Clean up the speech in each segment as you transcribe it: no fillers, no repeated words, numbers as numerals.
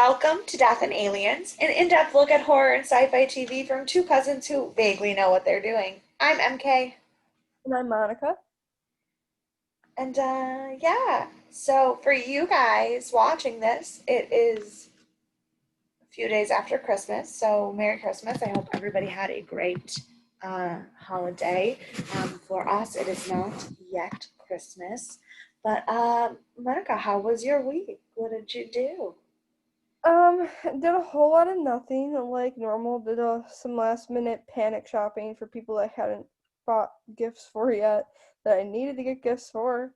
Welcome to Death and Aliens, an in-depth look at horror and sci-fi TV from two cousins who vaguely know what they're doing. I'm MK, And I'm Monica. and yeah. So for you guys watching this, it is a few days after Christmas. So Merry Christmas! I hope everybody had a great holiday. For us, it is not yet Christmas, but Monica, how was your week? What did you do? Did a whole lot of nothing like normal. Did some last minute panic shopping for people I hadn't bought gifts for yet that I needed to get gifts for.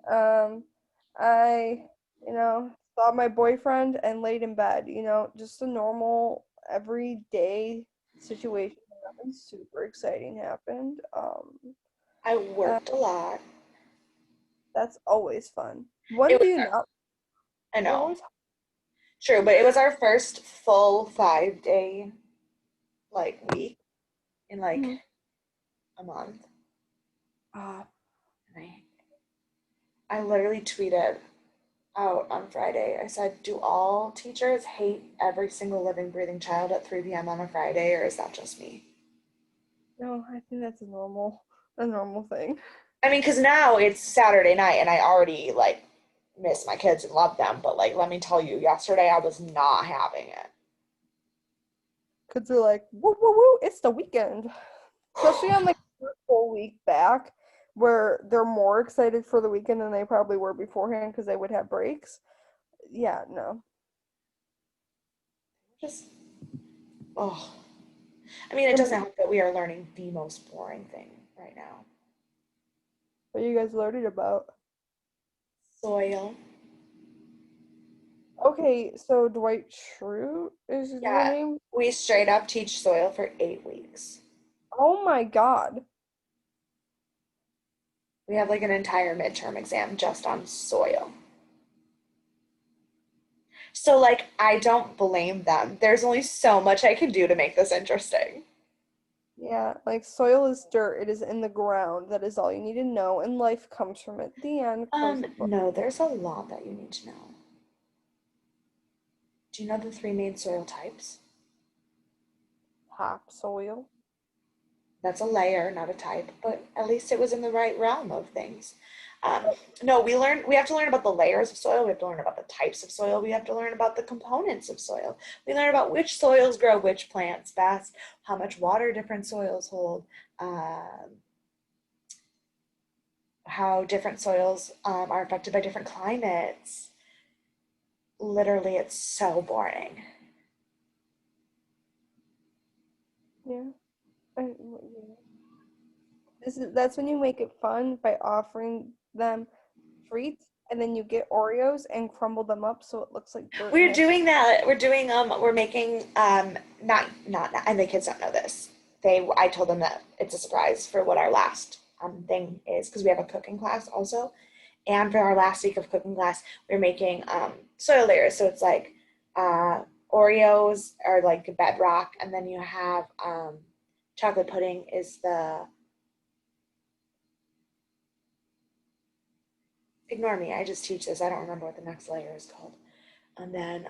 Um, I, saw my boyfriend and laid in bed, just a normal everyday situation. Nothing super exciting happened. I Uh, worked a lot. that's always fun. When It do was, you not? I It know. was. True, but it was our first full 5 day week in Mhm. a month. Ah, And I literally tweeted out on Friday. I said, "Do all teachers hate every single living, breathing child at 3 p.m. on a Friday, or is that just me?" no, I think that's a normal thing. I mean, because now it's Saturday night and I already miss my kids and love them, but let me tell you, yesterday I was not having it. Kids are like, woo, woo, woo, it's the weekend. Especially on like the full week back, where they're more excited for the weekend than they probably were beforehand because they would have breaks. Yeah, no. Just, oh. I mean, it And doesn't help that we are learning the most boring thing right now. what are you guys learning about? Soil. Okay, so Dwight Schrute is the Yeah, name. we straight up teach soil for 8 weeks. Oh my God. We have an entire midterm exam just on soil. So, I don't blame them. There's only so much I can do to make this interesting. Yeah, like soil is dirt. It is in the ground. That is all you need to know, and life comes from it. The end. Close the book. No, there's a lot that you need to know. Do you know the three main soil types? Topsoil. That's a layer, not a type, but at least it was in the right realm of things. No, we have to learn about the layers of soil. We have to learn about the types of soil. We have to learn about the components of soil. We learn about which soils grow which plants best, how much water different soils hold, how different soils are affected by different climates. Literally, it's so boring. Yeah. Yeah. That's when you make it fun by offering them treats and then you get Oreos and crumble them up so it looks like dirt and We're has doing that. We're making not and the kids don't know this. I told them that it's a surprise for what our last thing is because we have a cooking class also. And for our last week of cooking class, we're making soil layers. So it's Oreos are like bedrock, and then you have chocolate pudding is the ignore me, I just teach this. I don't remember what the next layer is called. And then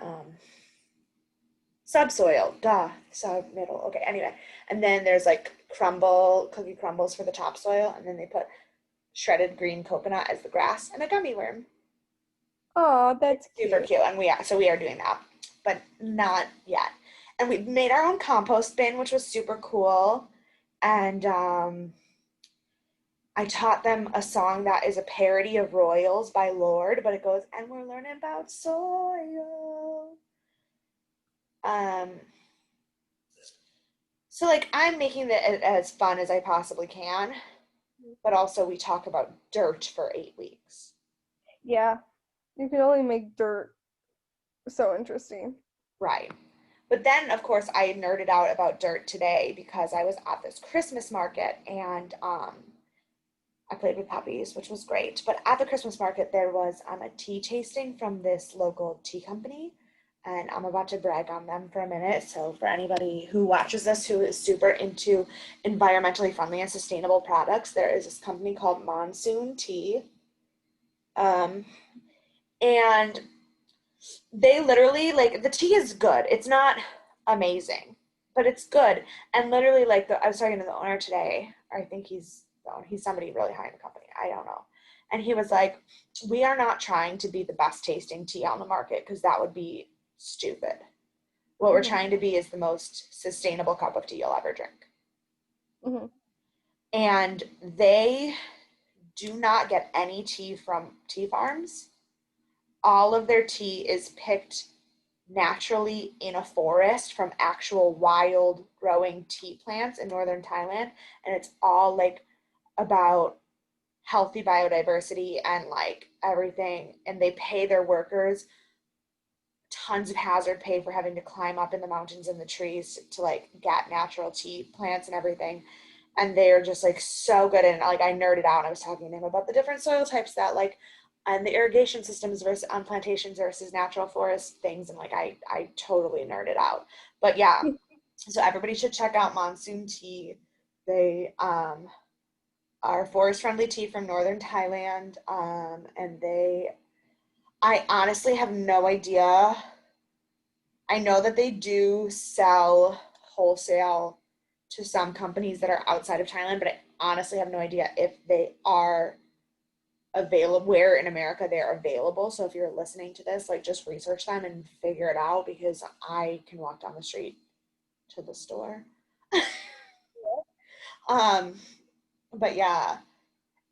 subsoil, duh, sub middle. Okay, anyway. And then there's cookie crumbles for the topsoil, and then they put shredded green coconut as the grass and a gummy worm. Oh, It's that's super cute. cute, and we are doing that, but not yet. And we made our own compost bin, which was super cool. And I taught them a song that is a parody of Royals by Lorde, but it goes, and we're learning about soil. Um, so I'm making it as fun as I possibly can, but also we talk about dirt for 8 weeks. Yeah, you can only make dirt so interesting. Right. But then, of course, I nerded out about dirt today because I was at this Christmas market and I played with puppies, which was great. But at the Christmas market, there was a tea tasting from this local tea company. And I'm about to brag on them for a minute. So, for anybody who watches this who is super into environmentally friendly and sustainable products, there is this company called Monsoon Tea. Um, and They literally like the tea is good. It's not amazing, but it's good. And literally like I was talking to the owner today. Or I think he's somebody really high in the company. I don't know. And he was like, "We are not trying to be the best tasting tea on the market because that would be stupid. What we're Mhm. trying to be is the most sustainable cup of tea you'll ever drink." Mhm. And they do not get any tea from tea farms. All of their tea is picked naturally in a forest from actual wild growing tea plants in northern Thailand. And it's all like about healthy biodiversity and like everything. And they pay their workers tons of hazard pay for having to climb up in the mountains and the trees to like get natural tea plants and everything. And they're just like so good. And like I nerded out and I was talking to him about the different soil types that like and the irrigation systems versus on plantations versus natural forest things. And like I totally nerded out. But yeah, so everybody should check out Monsoon Tea. They are forest friendly tea from northern Thailand. And I honestly have no idea. I know that they do sell wholesale to some companies that are outside of Thailand, but I honestly have no idea if they are available, where in America they're available. So if you're listening to this, like just research them and figure it out because I can walk down the street to the store. Um, but yeah,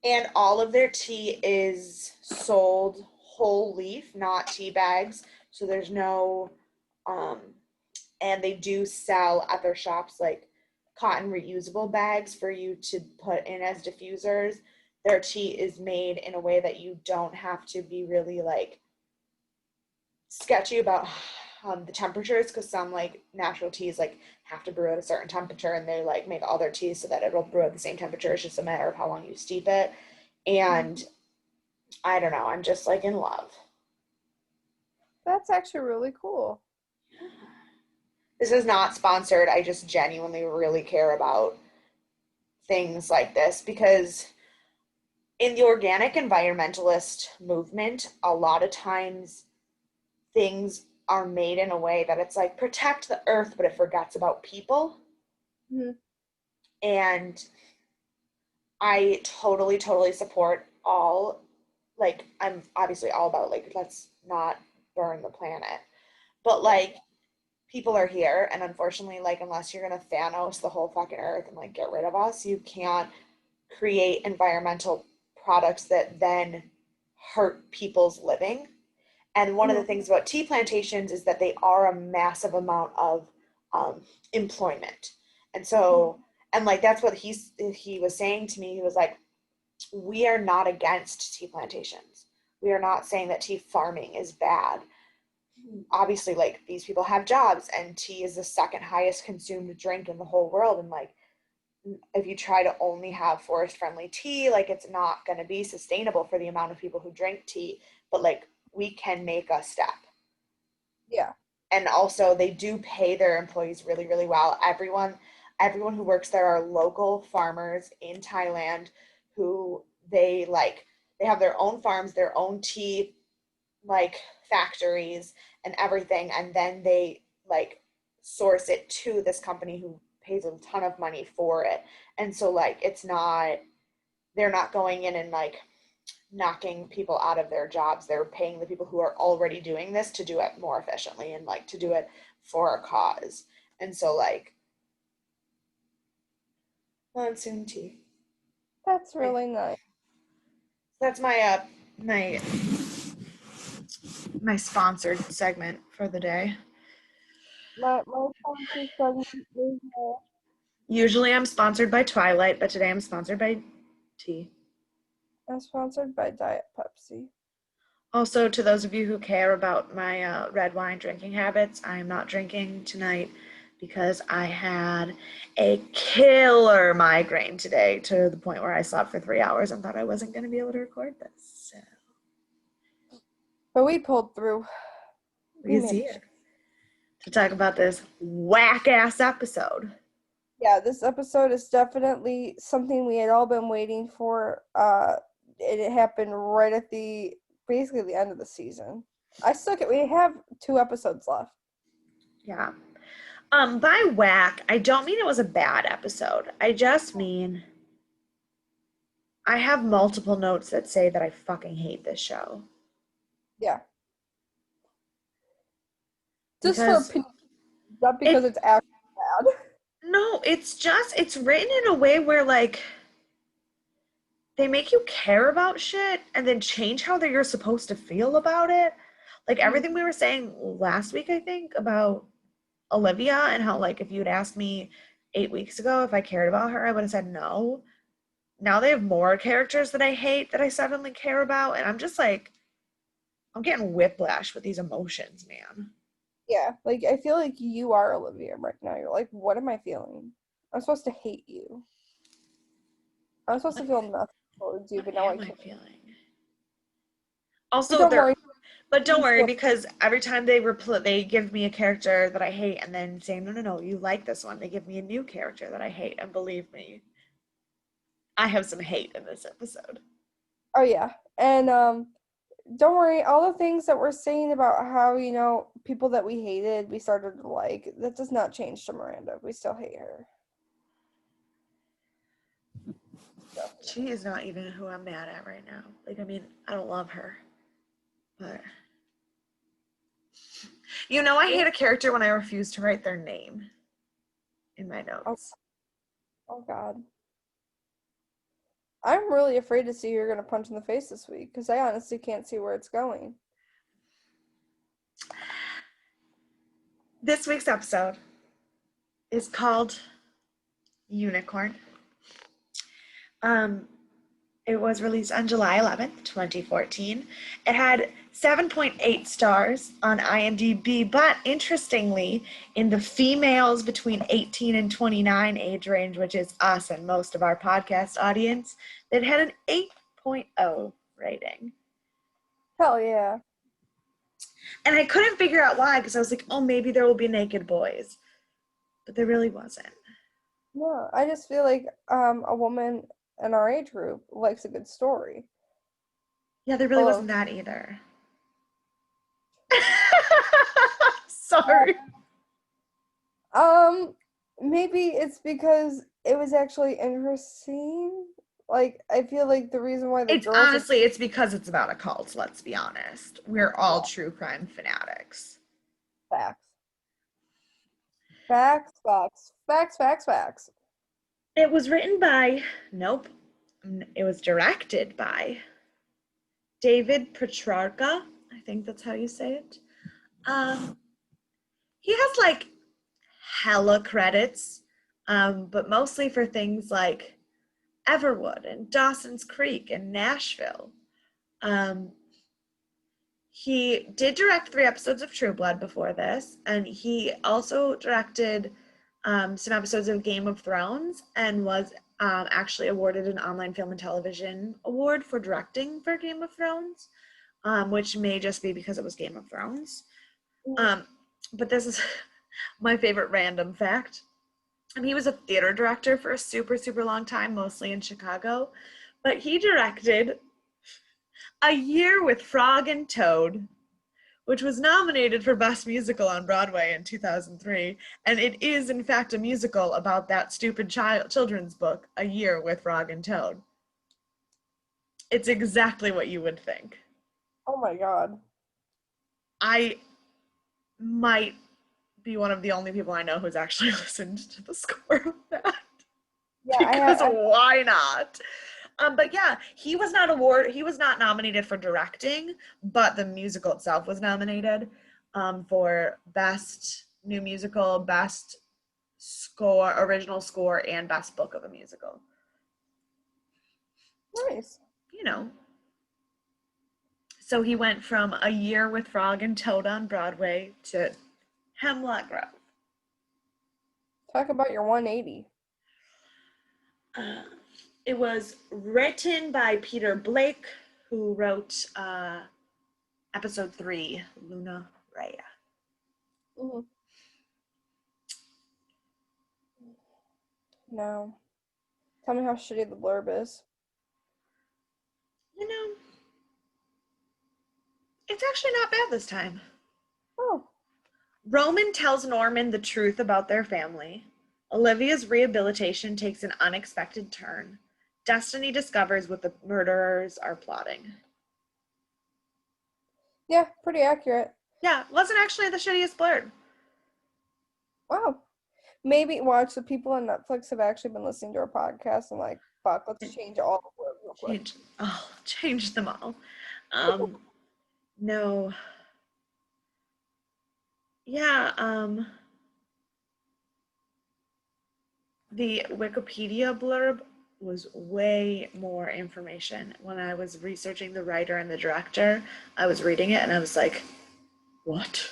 and all of their tea is sold whole leaf, not tea bags. So there's no um and they do sell at their shops like cotton reusable bags for you to put in as diffusers. Their tea is made in a way that you don't have to be really like sketchy about the temperatures because some like natural teas like have to brew at a certain temperature and they like make all their teas so that it'll brew at the same temperature. It's just a matter of how long you steep it. And I don't know, I'm just like in love. That's actually really cool. This is not sponsored. I just genuinely really care about things like this because in the organic environmentalist movement, a lot of times things are made in a way that it's like protect the earth, but it forgets about people. Mhm. And I totally, totally support all, like, I'm obviously all about, like, let's not burn the planet. But, Yeah. like, people are here, and unfortunately, like, unless you're gonna Thanos the whole fucking earth and, like, get rid of us, you can't create environmental products that then hurt people's living. And one of the Mhm. things about tea plantations is that they are a massive amount of um, employment. And Mhm. so, and like that's what he was saying to me. He was like, "We are not against tea plantations. We are not saying that tea farming is bad. Obviously, like these people have jobs, and tea is the second highest consumed drink in the whole world. And like if you try to only have forest friendly tea, like it's not going to be sustainable for the amount of people who drink tea, but like we can make a step." Yeah. And also they do pay their employees really, really well. Everyone who works there are local farmers in Thailand who they have their own farms, their own tea like factories and everything, and then they like source it to this company who pays a ton of money for it. And so like it's not they're not going in and like knocking people out of their jobs. They're paying the people who are already doing this to do it more efficiently and like to do it for a cause. And so like Monsoon Tea. That's Okay. really nice. That's my my sponsored segment for the day. My sponsor segment is Usually I'm sponsored by Twilight, but today I'm sponsored by tea. sponsored by Diet Pepsi. Also, to those of you who care about my red wine drinking habits, I am not drinking tonight because I had a killer migraine today to the point where I slept for 3 hours and thought I wasn't going to be able to record this. So, But we pulled through. We he's managed. here to talk about this whack ass episode. Yeah, this episode is definitely something we had all been waiting for. It happened right at the basically the end of the season. We have 2 episodes left. Yeah. By whack, I don't mean it was a bad episode. I just mean I have multiple notes that say that I fucking hate this show. Yeah. Just for Because opinion, not because it, it's actually bad. no, it's written in a way where, like, they make you care about shit and then change how you're supposed to feel about it. Like Mhm. everything we were saying last week, I think, about Olivia and how, like, if you'd asked me 8 weeks ago if I cared about her, I would have said no. Now they have more characters that I hate that I suddenly care about, and I'm just like, I'm getting whiplash with these emotions, man. Yeah, like I feel like you are Olivia right now. You're like, what am I feeling? I'm supposed to hate you. I'm supposed What to feel nothing towards you, what but now I am I can't. feeling? But Also, don't they're worry, but don't you worry still. because every time they give me a character that I hate and then say no no no you like this one, they give me a new character that I hate, and believe me, I have some hate in this episode. Oh yeah, and don't worry. All the things that we're saying about how people that we hated, we started to like. That does not change to Miranda. We still hate her. So, She is not even who I'm mad at right now. Like, I mean, I don't love her, but I yeah. hate a character when I refuse to write their name in my Oh, notes. oh God. I'm really afraid to see who you're gonna punch in the face this week because I honestly can't see where it's going. This week's episode is called Unicorn. Um, it was released on July 11th, 2014. It had 7.8 stars on IMDb, but interestingly, in the females between 18 and 29 age range, which is us and most of our podcast audience, it had an 8.0 rating. Hell yeah. And I couldn't figure out why because I was like, oh, maybe there will be naked boys. But there really wasn't. No, I just feel like a woman in our age group likes a good story. Yeah, there really Full wasn't that either. of Sorry. maybe it's because it was actually interesting. Like I feel like the reason why the It's girls are honestly, it's because it's about a cult, let's be honest. We're all yeah, true crime fanatics. facts. Facts, facts, facts, facts, facts. It was written by, nope, it was directed by David Petrarca. I think that's how you say it. Um, he has like hella credits, but mostly for things like Everwood and Dawson's Creek and Nashville. Um, he did direct 3 episodes of True Blood before this, and he also directed some episodes of Game of Thrones and was actually awarded an online film and television award for directing for Game of Thrones, which may just be because it was Game of Thrones. Mhm. Um, but this is my favorite random fact. And he was a theater director for a super, super long time, mostly in Chicago. But he directed A Year with Frog and Toad, which was nominated for Best Musical on Broadway in 2003. And it is, in fact, a musical about that stupid children's book, A Year with Frog and Toad. It's exactly what you would think. Oh my God. I might be one of the only people I know who's actually listened to the score of that. Yeah, Because I why not? But yeah, he was not nominated for directing, but the musical itself was nominated for best new musical, best score, original score, and best book of a musical. nice. You know. So he went from A Year with Frog and Toad on Broadway to Hemlock Grove. Talk about your 180. Uh, it was written by Peter Blake, who wrote episode 3, Luna Raya. Hmm. No. Tell me how shitty the blurb is. You know, It's actually not bad this time. Oh. Roman tells Norman the truth about their family. Olivia's rehabilitation takes an unexpected turn. Destiny discovers what the murderers are plotting. Yeah, pretty accurate. Yeah, wasn't actually the shittiest blurb. Wow. Maybe watch the people on Netflix have actually been listening to our podcast and like, fuck, let's change all the words real quick. Change them all. No. Yeah, the Wikipedia blurb was way more information. When I was researching the writer and the director, I was reading it and I was like, what?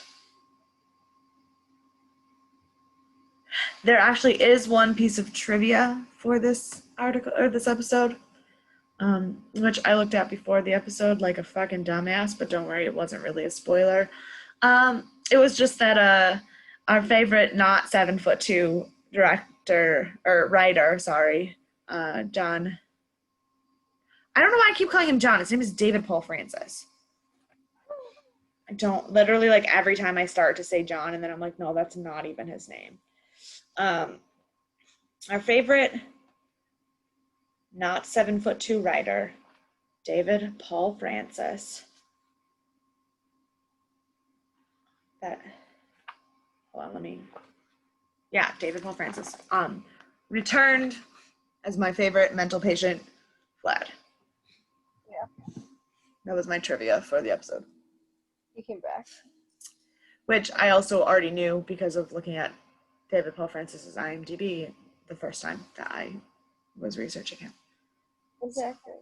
There actually is one piece of trivia for this article or this episode, which I looked at before the episode like a fucking dumbass, but don't worry, it wasn't really a spoiler. It was just that our favorite not 7'2" director or writer, sorry, John. I don't know why I keep calling him John. His name is David Paul Francis. I don't literally like every time I start to say John, and then I'm like, no, that's not even his name. Our favorite not 7'2" writer, David Paul Francis. Hold on, David Paul Francis. Returned as my favorite mental patient, Vlad. Yeah. That was my trivia for the episode. He came back. Which I also already knew because of looking at David Paul Francis's IMDb the first time that I was researching him. Exactly.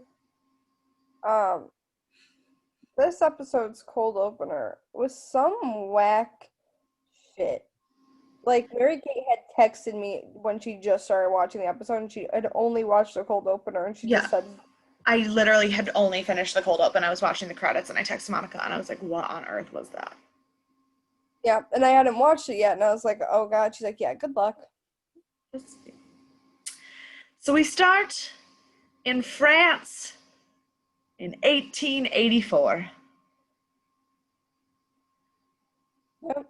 This episode's cold opener was some whack shit. Like, Mary Kate had texted me when she just started watching the episode, and she had only watched the cold opener, and she just said, I literally had only finished the cold open. I was watching the credits, and I texted Monica, and I was like, what on earth was that? Yeah, and I hadn't watched it yet, and I was like, oh god. She's like, yeah, good luck. So we start in France in 1884. Yep.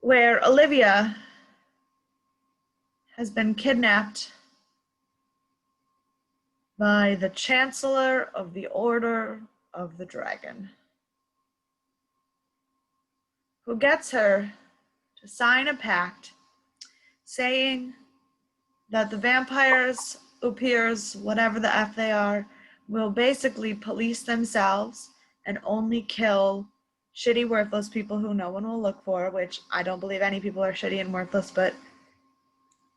Where Olivia has been kidnapped by the Chancellor of the Order of the Dragon, who gets her to sign a pact saying that the vampires, upirs, whatever the F they are, will basically police themselves and only kill shitty, worthless people who no one will look for, which I don't believe any people are shitty and worthless, but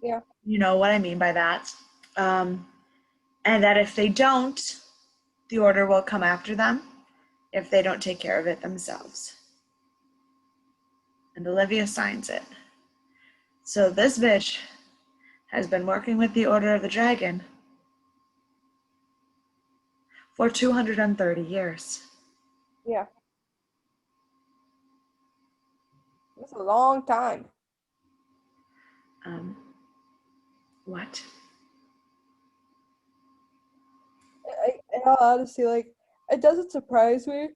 yeah, you know what I mean by that. And that if they don't, the order will come after them if they don't take care of it themselves. And Olivia signs it. So this bitch has been working with the Order of the Dragon for 230 years. Yeah. That's a long time. What? In all honesty, like, it doesn't surprise me.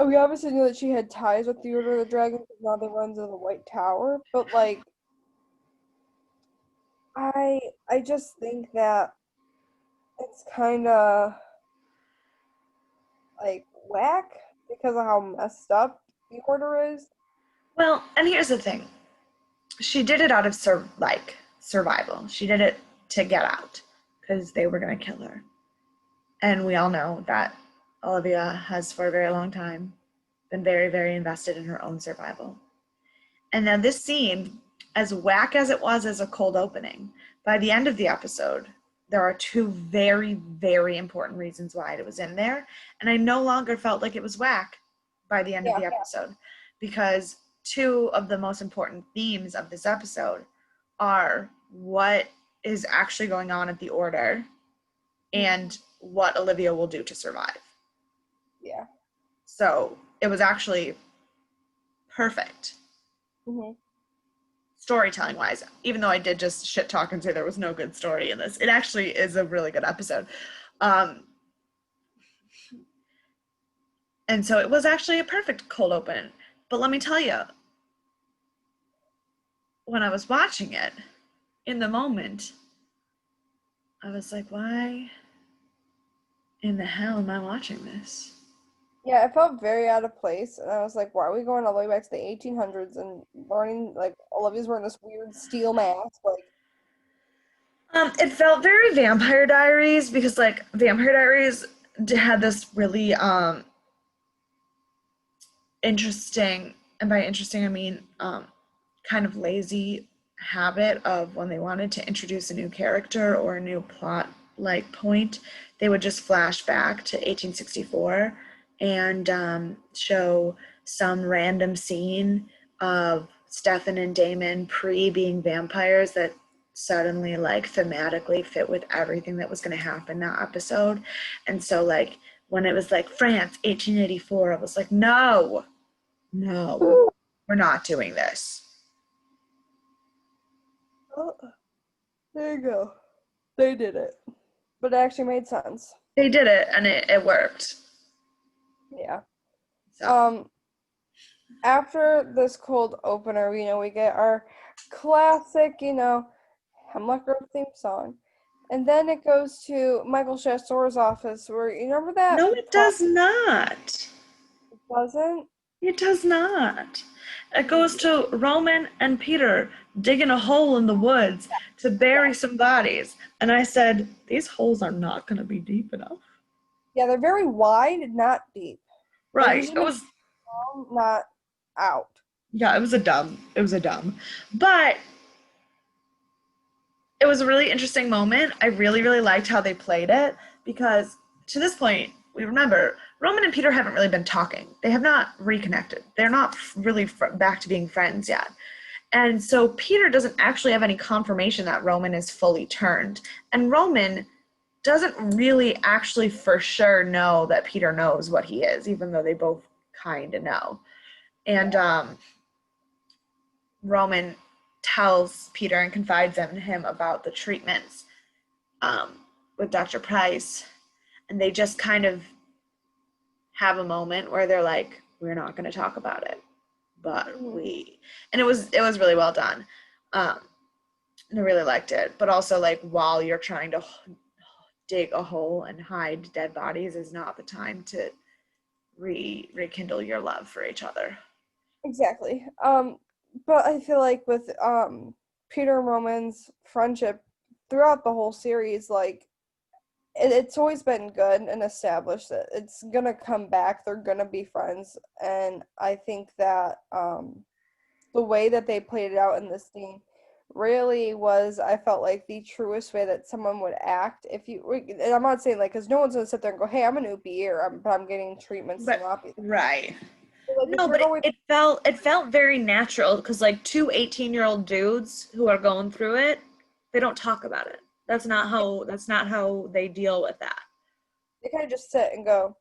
We obviously knew that she had ties with the Order of the Dragon because now they run to the White Tower, but like, I just think that it's kind of like whack because of how messed up the Order is. Well, and here's the thing. She did it out of survival. She did it to get out because they were going to kill her. And we all know that Olivia has for a very long time been very, very invested in her own survival. And now this scene, as whack as it was as a cold opening, by the end of the episode, there are two very, very important reasons why it was in there. And I no longer felt like it was whack by the end of the episode, because two of the most important themes of this episode are what is actually going on at the Order and what Olivia will do to survive. Yeah. So it was actually perfect. Storytelling wise, even though I did just shit talk and say there was no good story in this, it actually is a really good episode. And And so it was actually a perfect cold open. But let me tell you, when I was watching it, in the moment, I was like, why in the hell am I watching this? Yeah, it felt very out of place, and I was like, why are we going all the way back to the 1800s and learning, like, Olivia's wearing this weird steel mask? Like, It felt very Vampire Diaries because like Vampire Diaries had this really interesting, and by interesting I mean kind of lazy habit of when they wanted to introduce a new character or a new plot like point, they would just flash back to 1864 and show some random scene of Stefan and Damon pre being vampires that suddenly like thematically fit with everything that was going to happen that episode. And so like when it was like France 1884, I was like, no, no, we're not doing this. oh, there you go. They did it. But it actually made sense. They did it and it worked. Yeah. So Um, After this cold opener, we get our classic, Hemlock Grove theme song. And then it goes to Michael Chasteur's office where, you remember that no, it plot does not. wasn't? It does not. It goes Yeah. to Roman and Peter digging a hole in the woods to bury some bodies. And I said, these holes are not going to be deep enough. Yeah, they're very wide, not deep. Like you Right. should It make was, them not out. yeah, it was a dumb. But it was a really interesting moment. I really, really liked how they played it because to this point, we remember Roman and Peter haven't really been talking. They have not reconnected. They're not really back to being friends yet. And so Peter doesn't actually have any confirmation that Roman is fully turned. And Roman doesn't really actually for sure know that Peter knows what he is, even though they both kind of know. And Yeah. Roman tells Peter and confides in him about the treatments with Dr. Price. And they just kind of have a moment where they're like, we're not going to talk about it. But Mhm. and it was really well done. Um, I really liked it. But also, like, while you're trying to dig a hole and hide dead bodies, is not the time to rekindle your love for each other. Exactly. But I feel like with Peter and Roman's friendship throughout the whole series, like it's always been good and established that it's gonna come back. They're gonna be friends, and I think that the way that they played it out in this scene really was, I felt like, the truest way that someone would act if you. And I'm not saying like because no one's gonna sit there and go, "Hey, I'm an OP here. I'm getting treatments to But not be." right. But, like if No, you're but going, it felt very natural because like two 18-year-old dudes who are going through it, they don't talk about it. That's not how they deal with that. they kind of just sit and go.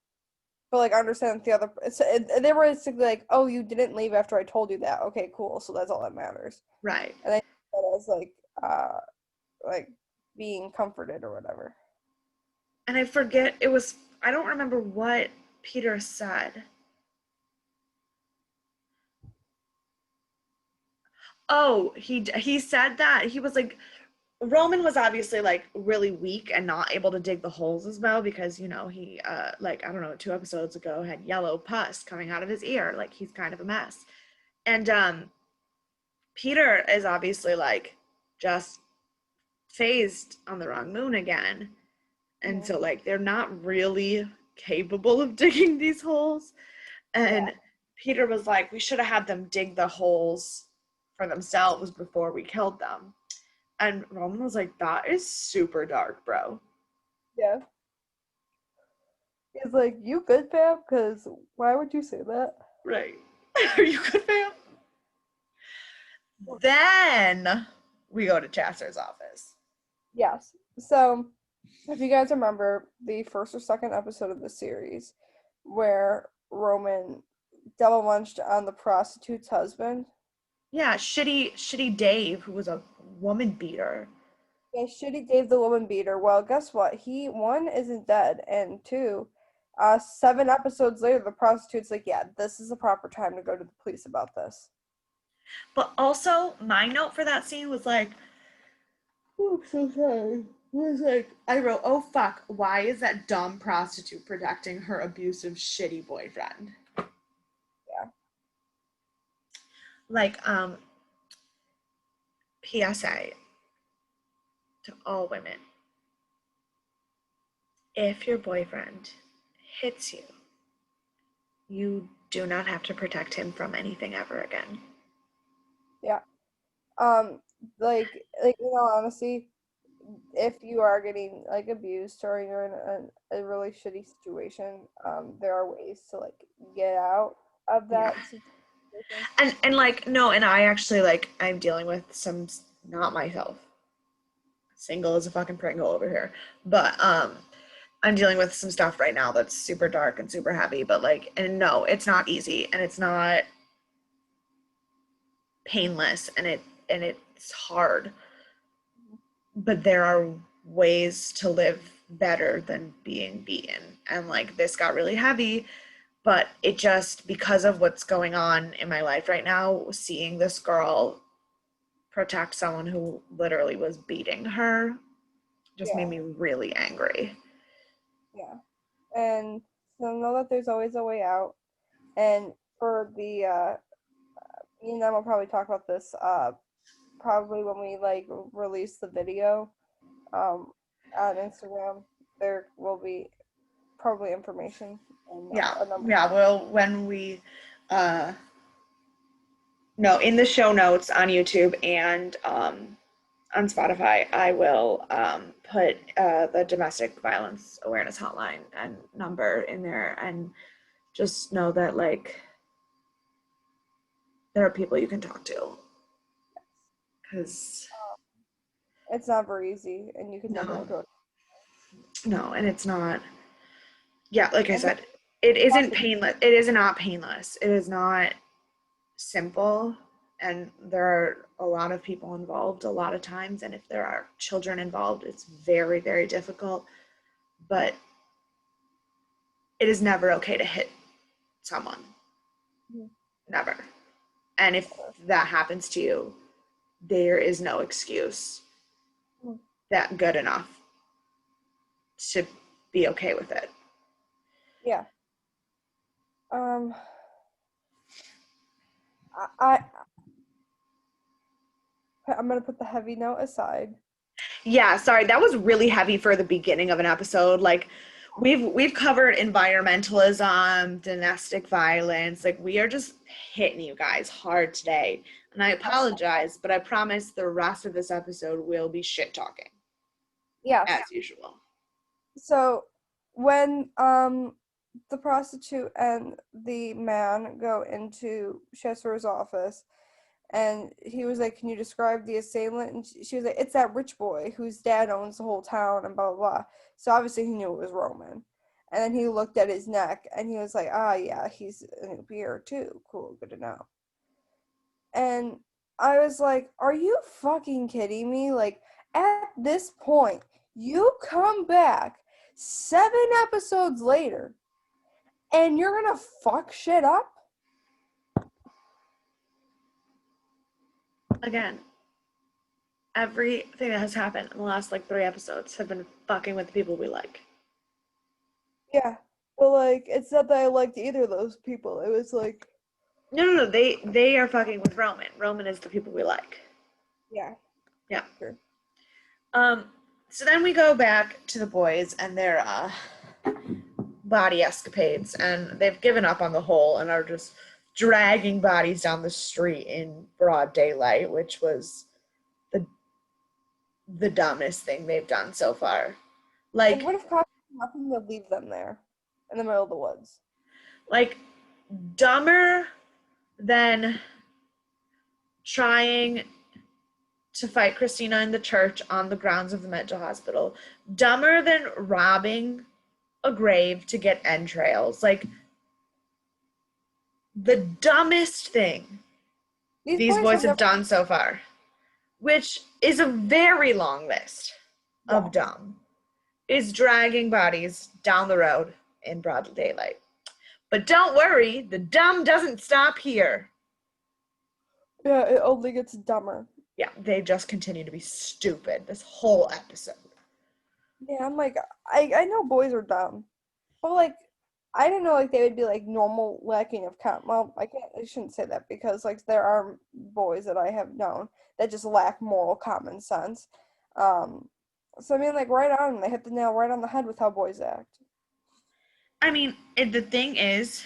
But like understand the other. They were basically like, "Oh, you didn't leave after I told you that. Okay, cool. So that's all that matters." Right. And I think that as like being comforted or whatever. And I forget it was I don't remember what Peter said. Oh, he said that he was like Roman was obviously like really weak and not able to dig the holes as well because he like I don't know 2 episodes ago had yellow pus coming out of his ear like he's kind of a mess. And Peter is obviously like just phased on the wrong moon again. And Mhm. so like they're not really capable of digging these holes. Yeah, And Peter was like, we should have had them dig the holes for themselves before we killed them. And Roman was like, that is super dark, bro. yeah. He's like, "You good, fam? Because why would you say that?" Right. Are you good, fam? Then we go to Chaster's office. Yes. So, if you guys remember the first or second episode of the series, where Roman double munched on the prostitute's husband, Yeah, shitty Dave, who was a woman beater. yeah, shitty Dave the woman beater. Well, guess what? He, one, isn't dead, and two, 7 episodes later, the prostitute's like, yeah, this is the proper time to go to the police about this. But also, my note for that scene was like, oh, I'm so sorry. Was like, I wrote, oh fuck, why is that dumb prostitute protecting her abusive, shitty boyfriend? Yeah. Like, PSA to all women. If your boyfriend hits you, you do not have to protect him from anything ever again. Yeah. Um, like in all honesty, if you are getting like abused or you're in a really shitty situation, there are ways to like get out of Yeah. that situation. And like, no, and I actually, like, I'm dealing with some, not myself. Single as a fucking Pringle over here. But I'm dealing with some stuff right now that's super dark and super heavy, but like, and no, it's not easy and it's not painless and it's hard. But there are ways to live better than being beaten. And like, this got really heavy, but it just, because of what's going on in my life right now, seeing this girl protect someone who literally was beating her just made Yeah, me really angry. yeah. And so know that there's always a way out. And for the me and them will probably talk about this probably when we like release the video um on Instagram. There will be probably information and Yeah, a number. yeah. Well, when we, uh, no, in the show notes on YouTube and on Spotify, I will put the domestic violence awareness hotline and number in there, and just know that like there are people you can talk to, because It's not very easy, and you can no, definitely go. no, and it's not. Yeah, like I And said, it isn't talk painless. It is not painless. It is not simple, and there are a lot of people involved a lot of times, and if there are children involved, it's very, very difficult. But it is never okay to hit someone. Mhm. Never. And if that happens to you, there is no excuse Mhm. that good enough to be okay with it. Yeah. Um. I I'm gonna put the heavy note aside. Yeah, sorry, that was really heavy for the beginning of an episode. Like, we've covered environmentalism, domestic violence. Like, we are just hitting you guys hard today. And I apologize, but I promise the rest of this episode will be shit talking Yes. as usual. So when the prostitute and the man go into Chester's office, and he was like, "Can you describe the assailant?" And she was like, "It's that rich boy whose dad owns the whole town," and blah blah blah. So obviously he knew it was Roman. And then he looked at his neck, and he was like, "Ah, yeah, he's a new beer too. Cool, good to know." And I was like, "Are you fucking kidding me?" Like, at this point, you come back 7 episodes later and you're gonna fuck shit up? Again, everything that has happened in the last like 3 episodes have been fucking with the people we like. Yeah. But, like, it's not that I liked either of those people. It was like, No, no, no. They are fucking with Roman. Roman is the people we like. yeah, Yeah. sure. Um. So then we go back to the boys and their body escapades, and they've given up on the whole and are just dragging bodies down the street in broad daylight, which was the the dumbest thing they've done so far. Like, Like what if cops had nothing to leave them there in the middle of the woods? like dumber than trying to fight Christina in the church on the grounds of the mental hospital. Dumber than robbing a grave to get entrails. Like the dumbest thing These these boys boys have have never, done so far, which is a very long list of yes. dumb, is dragging bodies down the road in broad daylight. But don't worry, the dumb doesn't stop here. Yeah, it only gets dumber. Yeah, they just continue to be stupid this whole episode. Yeah, I'm like, I know boys are dumb, but like, I didn't know like they would be like normal lacking of well, I shouldn't say that because like there are boys that I have known that just lack moral common sense. Um, so I mean, like right on, they hit the nail right on the head with how boys act. I mean, the thing is,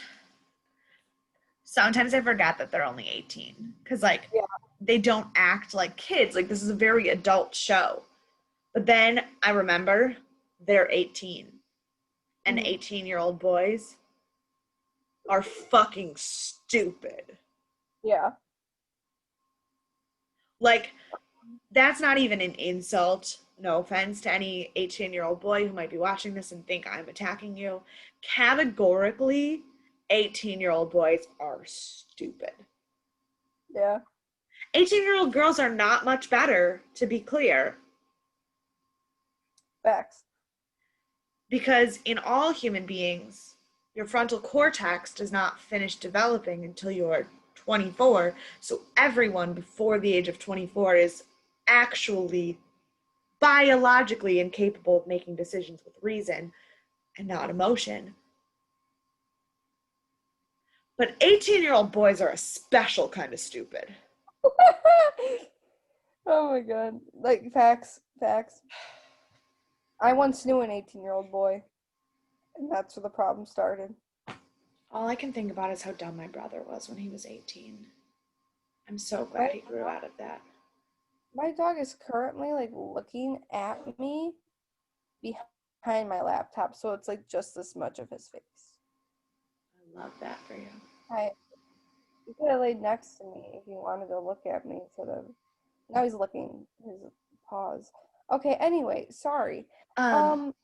sometimes I forget that they're only 18 because, like, Yeah. they don't act like kids. Like, this is a very adult show. But then I remember they're 18, and Mhm. 18-year-old boys are fucking stupid. Yeah. Like, that's not even an insult. No offense to any 18-year-old boy who might be watching this and think I'm attacking you. Categorically, 18-year-old boys are stupid. Yeah. 18-year-old girls are not much better, to be clear, Facts. because in all human beings, your frontal cortex does not finish developing until you are 24. So everyone before the age of 24 is actually biologically incapable of making decisions with reason and not emotion. But 18-year-old boys are a special kind of stupid. Oh my god. Like facts, facts. I once knew an 18-year-old boy, and that's where the problem started. All I can think about is how dumb my brother was when he was 18. I'm so My glad he grew out of that. my dog is currently like looking at me behind my laptop, so it's like just this much of his face. I love that for you. I You could have laid next to me if you wanted to look at me instead of now he's licking his paws. Okay, anyway, sorry. Um, Um,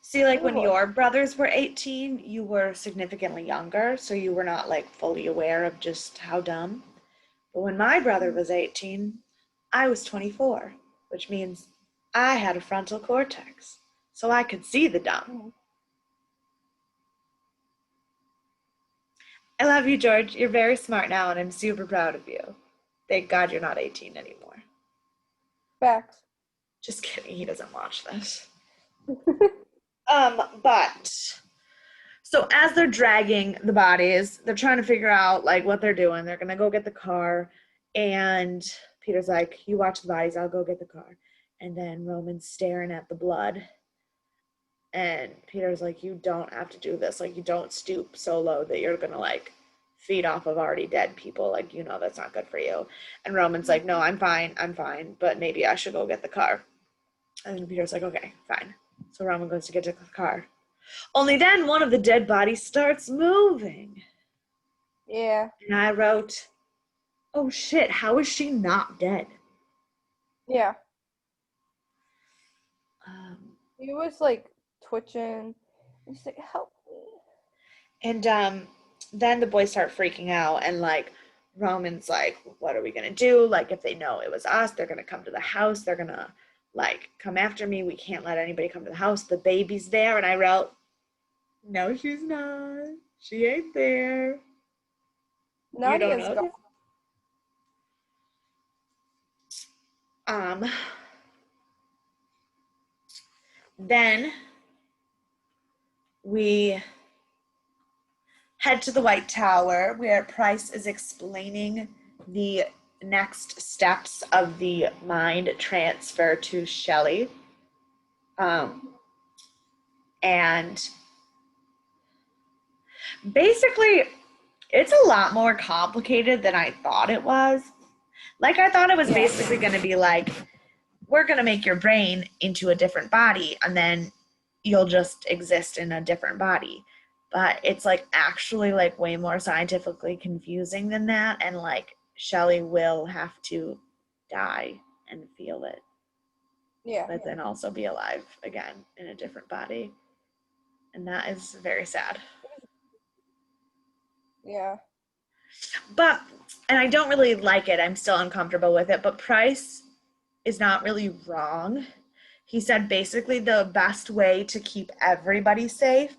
See, like oh when boy. your brothers were 18, you were significantly younger, so you were not like fully aware of just how dumb. But when my brother was 18, I was 24, which means I had a frontal cortex, so I could see the dumb. Mhm. I love you, George. You're very smart now, and I'm super proud of you. Thank God you're not 18 anymore. Facts. Just kidding, he doesn't watch this. Mhm. But so as they're dragging the bodies, they're trying to figure out like what they're doing. They're gonna go get the car, and Peter's like, "You watch the bodies. I'll go get the car." And then Roman's staring at the blood, and Peter's like, "You don't have to do this. Like, you don't stoop so low that you're gonna like feed off of already dead people. Like, you know that's not good for you." And Roman's like, "No, I'm fine, but maybe I should go get the car." And Peter's like, "Okay, fine." So Roman goes to get the car. Only then one of the dead bodies starts moving. Yeah. And I wrote, "Oh shit, how is she not dead?" Yeah. Um, He was like twitching. He's like, help me. and then the boys start freaking out, and like Roman's like, "What are we gonna do? Like, if they know it was us, they're gonna come to the house. They're gonna like come after me. We can't let anybody come to the house. The baby's there." And I wrote, "No, she's not. She ain't there. You don't Nadia's gone. know." Um, then we head to the White Tower where Price is explaining the next steps of the mind transfer to Shelley. And basically, it's a lot more complicated than I thought it was. Like, I thought it was Yeah. basically going to be like, we're going to make your brain into a different body, and then you'll just exist in a different body. But it's like actually like way more scientifically confusing than that. And like Shelley will have to die and feel it, Yeah. but then also be alive again in a different body. And that is very sad. Yeah. But, and I don't really like it. I'm still uncomfortable with it. But Price is not really wrong. He said basically the best way to keep everybody safe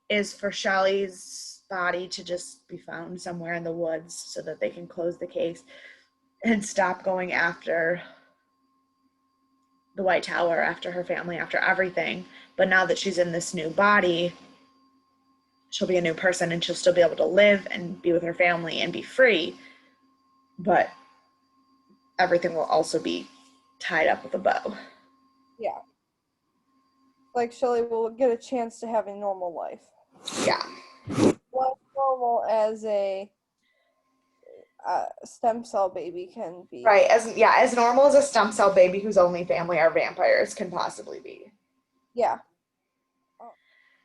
is for Shelley's body to just be found somewhere in the woods so that they can close the case and stop going after the White Tower, after her family, after everything. But now that she's in this new body, she'll be a new person and she'll still be able to live and be with her family and be free. But everything will also be tied up with a bow. Yeah. Like Shelley will get a chance to have a normal life. Yeah. Well, normal as a stem cell baby can be. Right. As normal as a stem cell baby whose only family are vampires can possibly be. Yeah.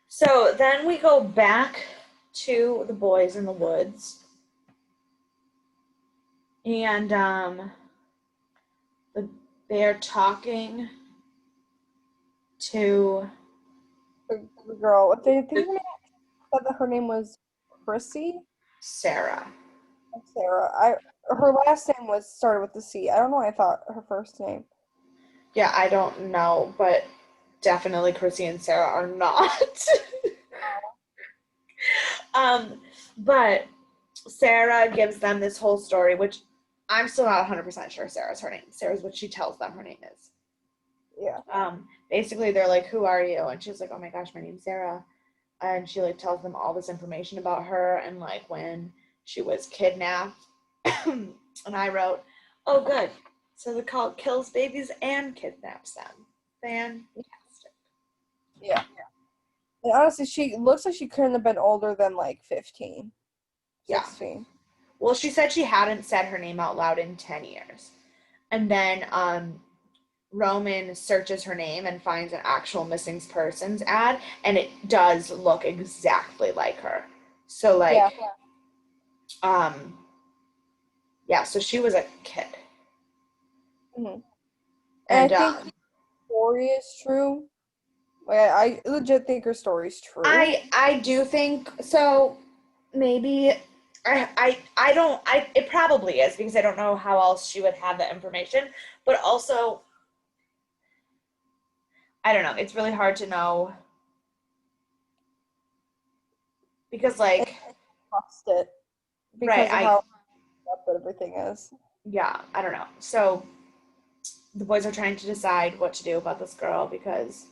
So then we go back to the boys in the woods. And they're talking to The girl. If they think said that her name was Chrissy. Sarah. Sarah. Her last name was started with the C. I don't know why I thought her first name. Yeah, I don't know, but definitely Chrissy and Sarah are not. um, but Sarah gives them this whole story, which I'm still not 100% sure Sarah's her name. Sarah's what she tells them her name is. Yeah. Basically, they're like, "Who are you?" And she's like, "Oh my gosh, my name's Sarah." And she like tells them all this information about her and like when she was kidnapped. And I wrote, "Oh, good. So the cult kills babies and kidnaps them. Fantastic." Yeah. And honestly, she looks like she couldn't have been older than like 15, Yeah. 16. Well, she said she hadn't said her name out loud in 10 years. And then Roman searches her name and finds an actual missing persons ad, and it does look exactly like her. So, Yeah. like, um, yeah, so she was a kid. Mm-hmm. And And I think her story is true. Like, I legit think her story's true. I do think so. Maybe I don't I it probably is because I don't know how else she would have the information. But also I don't know. It's really hard to know because And like trust it right, because of I how up everything is. yeah, I don't know. So the boys are trying to decide what to do about this girl because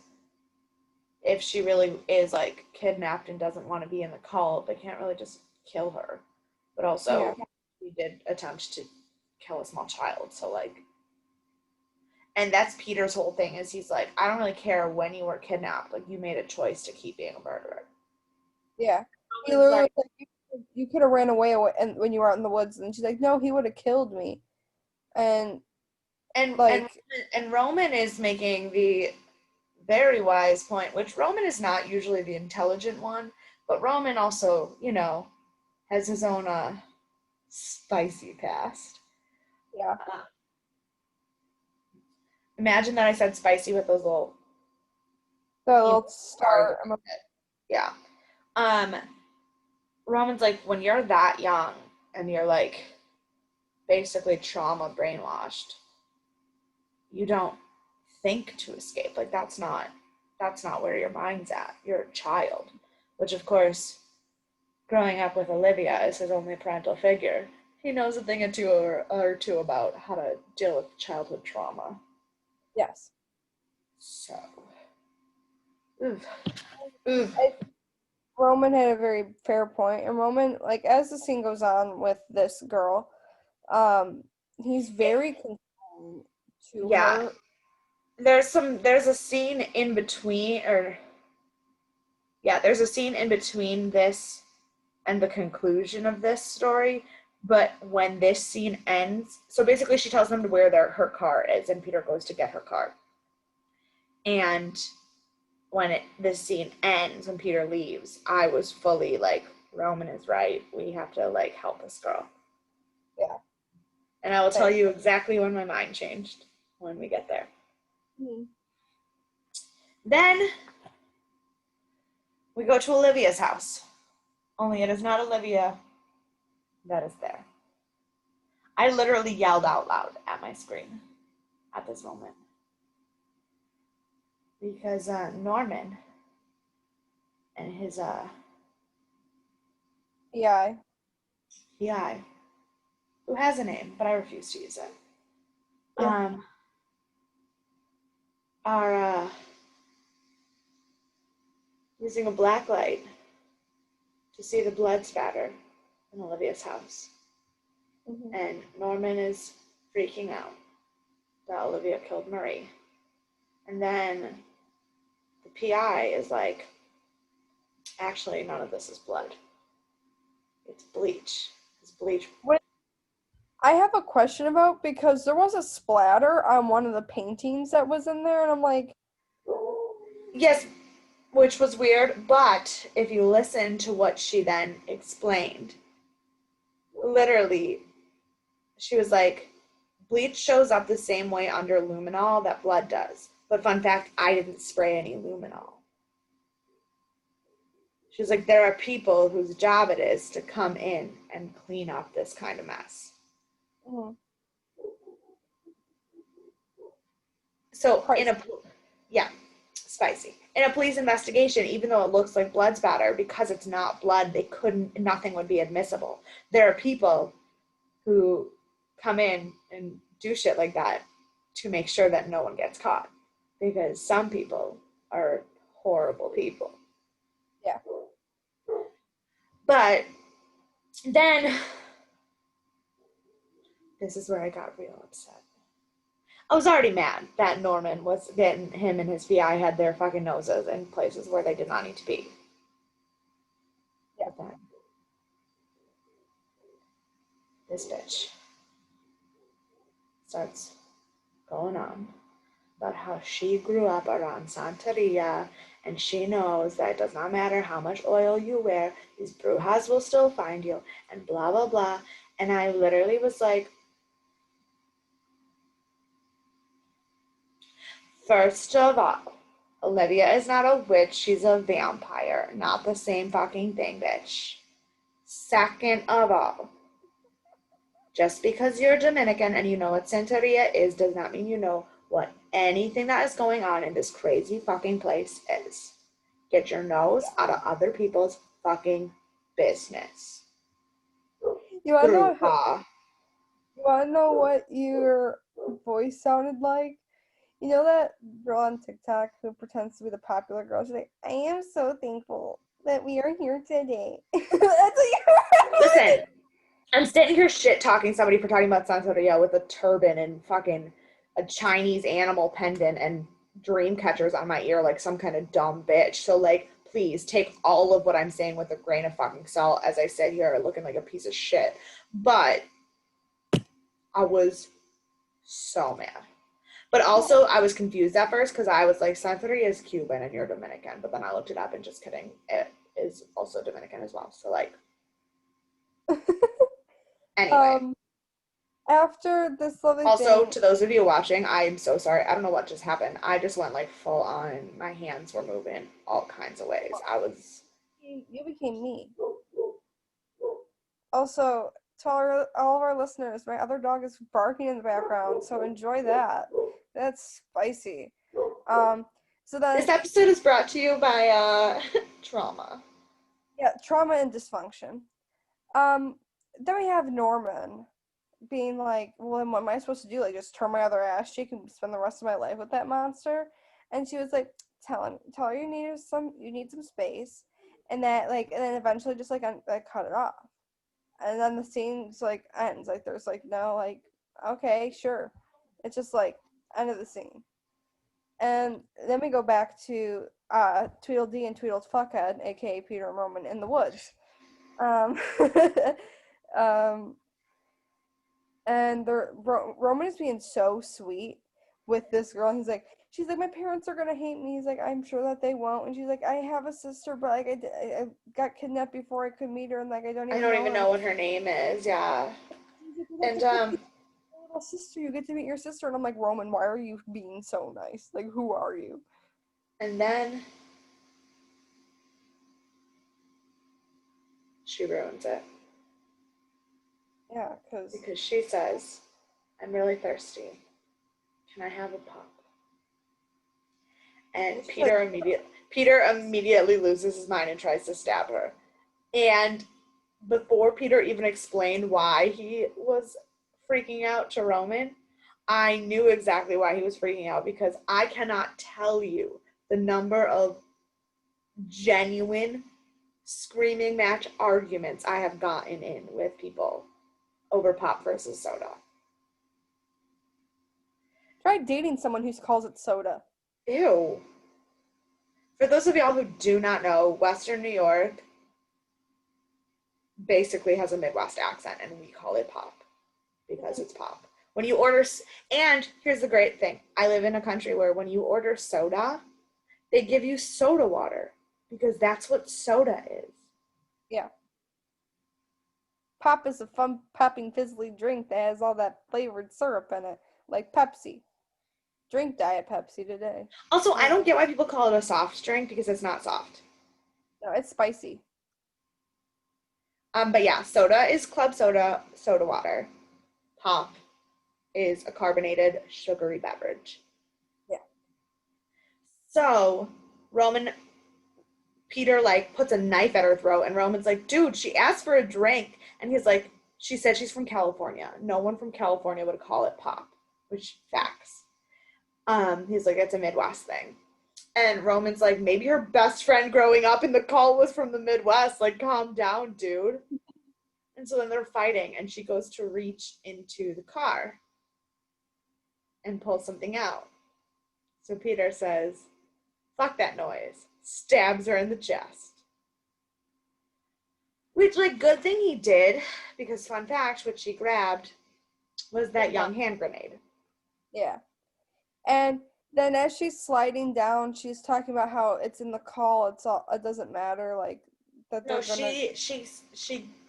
if she really is like kidnapped and doesn't want to be in the cult, they can't really just kill her. But Yeah. also we did attempt to kill a small child, so like and that's Peter's whole thing is he's like, I don't really care when you were kidnapped, like you made a choice to keep being a murderer. Yeah. He Roman's literally like, was like, you could have ran away and when you were out in the woods, and she's like, no, he would have killed me. And and and like, and Roman is making the very wise point, which Roman is not usually the intelligent one, but Roman also, has his own spicy past. yeah, Uh, Imagine that I said spicy with those little the little stars. star. Yeah. Um, Roman's like, when you're that young and you're like basically trauma brainwashed, you don't think to escape. Like that's not where your mind's at. You're a child. Which of course, growing up with Olivia as his only parental figure, he knows a thing or two about how to deal with childhood trauma. Yes. So, oof, oof. I, Roman had a very fair point, and Roman, like, as the scene goes on with this girl, um, he's very concerned to Yeah, her. there's a scene in between, or yeah, there's a scene in between this and the conclusion of this story. But when this scene ends, so basically she tells them to where her car is, and Peter goes to get her car. And when this scene ends, when Peter leaves, I was fully like, Roman is right. We have to like help this girl. Yeah. And I will tell Same. you exactly when my mind changed when we get there. Mhm. Then we go to Olivia's house. Only it is not Olivia that is there. I literally yelled out loud at my screen at this moment because Norman and his Yeah. Yeah, who has a name, but I refuse to use it. Yeah. Um, are using a black light to see the blood spatter in Olivia's house. Hmm. And Norman is freaking out that Olivia killed Marie. And then the PI is like, actually, none of this is blood. It's bleach. It's bleach. What I have a question about, because there was a splatter on one of the paintings that was in there, and I'm like, Yes, which was weird, but if you listen to what she then explained, literally, she was like, bleach shows up the same way under luminol that blood does. But fun fact, I didn't spray any luminol. She was like, there are people whose job it is to come in and clean up this kind of mess. mm, So in Christ. a, yeah, spicy. In a police investigation, even though it looks like blood spatter, because it's not blood, they couldn't, nothing would be admissible. There are people who come in and do shit like that to make sure that no one gets caught. Because some people are horrible people. Yeah. But then, this is where I got real upset. I was already mad that Norman was getting him and his VI had their fucking noses in places where they did not need to be. Yeah. But then, this bitch starts going on about how she grew up around Santeria and she knows that it does not matter how much oil you wear, these brujas will still find you, and blah, blah, blah. And I literally was like, first of all, Olivia is not a witch, she's a vampire. Not the same fucking thing, bitch. Second of all, just because you're Dominican and you know what Santeria is does not mean you know what anything that is going on in this crazy fucking place is. Get your nose out of other people's fucking business. You wanna know? Bruja. You wanna know what your voice sounded like? You know that girl on TikTok who pretends to be the popular girl? She's like, I am so thankful that we are here today. That's what you Listen, I'm sitting here shit talking somebody for talking about Santeria with a turban and fucking a Chinese animal pendant and dream catchers on my ear like some kind of dumb bitch. So like, please take all of what I'm saying with a grain of fucking salt as I sit here looking like a piece of shit. But I was so mad. But also, I was confused at first because I was like, Santeria is Cuban and you're Dominican. But then I looked it up and just kidding, it is also Dominican as well. So like, anyway. um, after this lovely Also, thing, to those of you watching, I am so sorry. I don't know what just happened. I just went like full on. My hands were moving all kinds of ways. I was. you became me. Also, to all of our listeners, my other dog is barking in the background, so enjoy that. That's spicy. Um, so This then, episode is brought to you by trauma. yeah, trauma and dysfunction. Um, then we have Norman being like, well, what am I supposed to do? Like, just turn my other ass cheek and spend the rest of my life with that monster? And she was like, tell her you need some space, and that like, and then eventually just like, like cut it off. And then the scene's like ends. Like, there's like no like, okay, sure. It's just like end of the scene. And then we go back to Tweedledee and Tweedle's fuckhead, aka Peter and Roman, in the woods. Um, um, and Roman is being so sweet with this girl. He's like, she's like, my parents are gonna hate me. He's like, I'm sure that they won't. And she's like, I have a sister, but like, I got kidnapped before I could meet her, and like, I don't I even don't know even her. know what her name is. Yeah, He's like, well, that's and okay. Little sister, you get to meet your sister. And I'm like, Roman, why are you being so nice? Like, who are you? then she ruins it Yeah, because because she says, "I'm really thirsty. Can I have a pop?" And she's like, Peter immediately loses his mind and tries to stab her. And before Peter even explained why he was freaking out to Roman, I knew exactly why he was freaking out because I cannot tell you the number of genuine screaming match arguments I have gotten in with people over pop versus soda. Try dating someone who calls it soda. Ew. For those of y'all who do not know, Western New York basically has a Midwest accent, and we call it pop because it's pop. When you order, and here's the great thing, I live in a country where when you order soda, they give you soda water because that's what soda is. Yeah. Pop is a fun popping fizzly drink that has all that flavored syrup in it, like Pepsi. Drink Diet Pepsi today. Also, I don't get why people call it a soft drink because it's not soft. No, it's spicy. But yeah, soda is club soda, soda water. Pop is a carbonated, sugary beverage. Yeah. So Peter like puts a knife at her throat, and Roman's like, dude, she asked for a drink. And he's like, she said she's from California. No one from California would call it pop, which facts. He's like, it's a Midwest thing. And Roman's like, maybe her best friend growing up in the call was from the Midwest. Like, calm down, dude. And so then they're fighting, and she goes to reach into the car and pull something out. So Peter says, fuck that noise. Stabs her in the chest. Which, like, good thing he did, because fun fact, what she grabbed was that young hand grenade. Yeah. And then as she's sliding down, she's talking about how it's in the call, it doesn't matter, like that they're No, she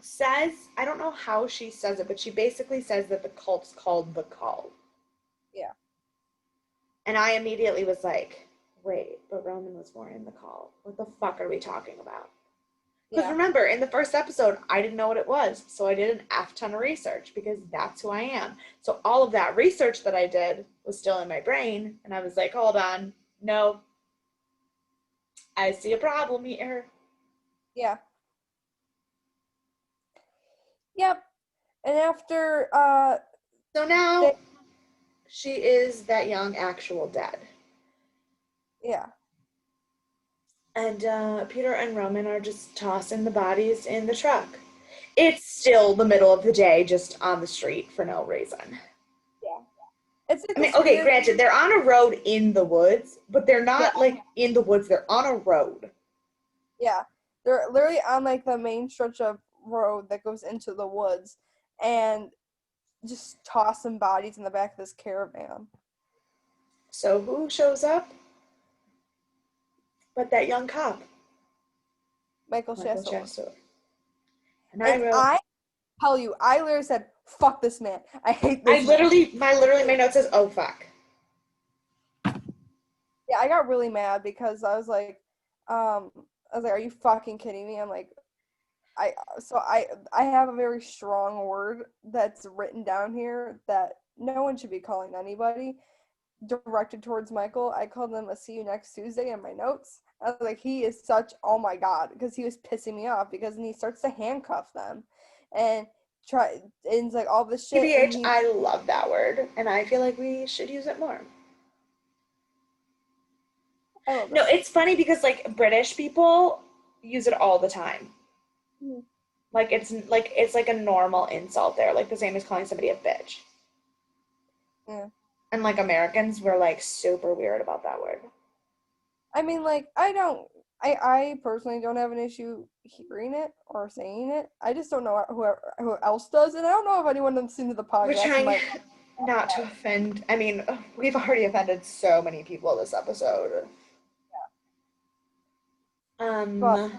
says, I don't know how she says it, but she basically says that the cult's called the Call. Yeah. And I immediately was like, wait, but Roman was more in the Call. What the fuck are we talking about? Because remember, in the first episode, I didn't know what it was. So I did an F ton of research because that's who I am. So all of that research that I did was still in my brain. And I was like, hold on. No. I see a problem here. Yeah. Yep. And after so now she is that young actual dead. Yeah. And Peter and Roman are just tossing the bodies in the truck. It's still the middle of the day, just on the street for no reason. Yeah. It's like I mean, okay, granted, they're on a road in the woods, but they're not like in the woods, they're on a road. Yeah. They're literally on like the main stretch of road that goes into the woods and just tossing bodies in the back of this caravan. So who shows up? But that young cop. Michael Chasseau. And I tell you, I literally said, fuck this man. I hate this man. My note says, oh fuck. Yeah, I got really mad because I was like, are you fucking kidding me? I'm like, I have a very strong word that's written down here that no one should be calling anybody directed towards Michael. I called him a see you next Tuesday in my notes. I was like, he is such, oh my God, because he was pissing me off because then he starts to handcuff them and it's like all this shit. TBH, I love that word and I feel like we should use it more. No, it's funny because like British people use it all the time. Mm-hmm. Like it's like a normal insult there, like the same as calling somebody a bitch. Yeah. And like Americans, we're like super weird about that word. I mean, like I personally don't have an issue hearing it or saying it. I just don't know who else does, and I don't know if anyone listening to the podcast. We're trying not to offend. I mean, we've already offended so many people this episode. Yeah. But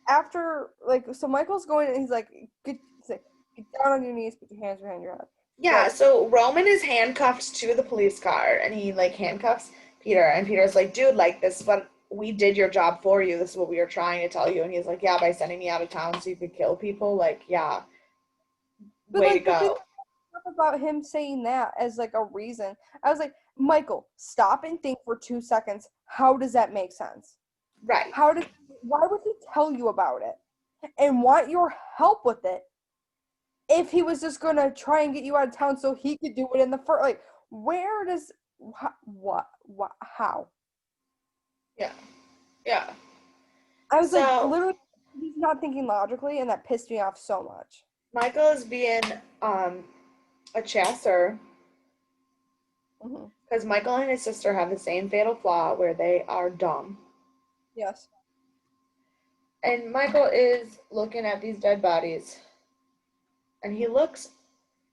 after, like, so Michael's going and he's like, get down on your knees, put your hands behind your head. Yeah, right. So Roman is handcuffed to the police car and he like handcuffs Peter and Peter's like, dude, like this is what we did your job for you. This is what we were trying to tell you. And he's like, yeah, by sending me out of town so you could kill people. Like, yeah. But way like, to go. About him saying that as like a reason. I was like, Michael, stop and think for 2 seconds. How does that make sense? Right. Why would he tell you about it? and want your help with it if he was just gonna try and get you out of town so he could do it in the first, like, where does, what, how? Yeah. Yeah. I was like, So literally, he's not thinking logically, and that pissed me off so much. Michael is being a chasser Hmm. because Michael and his sister have the same fatal flaw where they are dumb. Yes. And Michael is looking at these dead bodies, and he looks.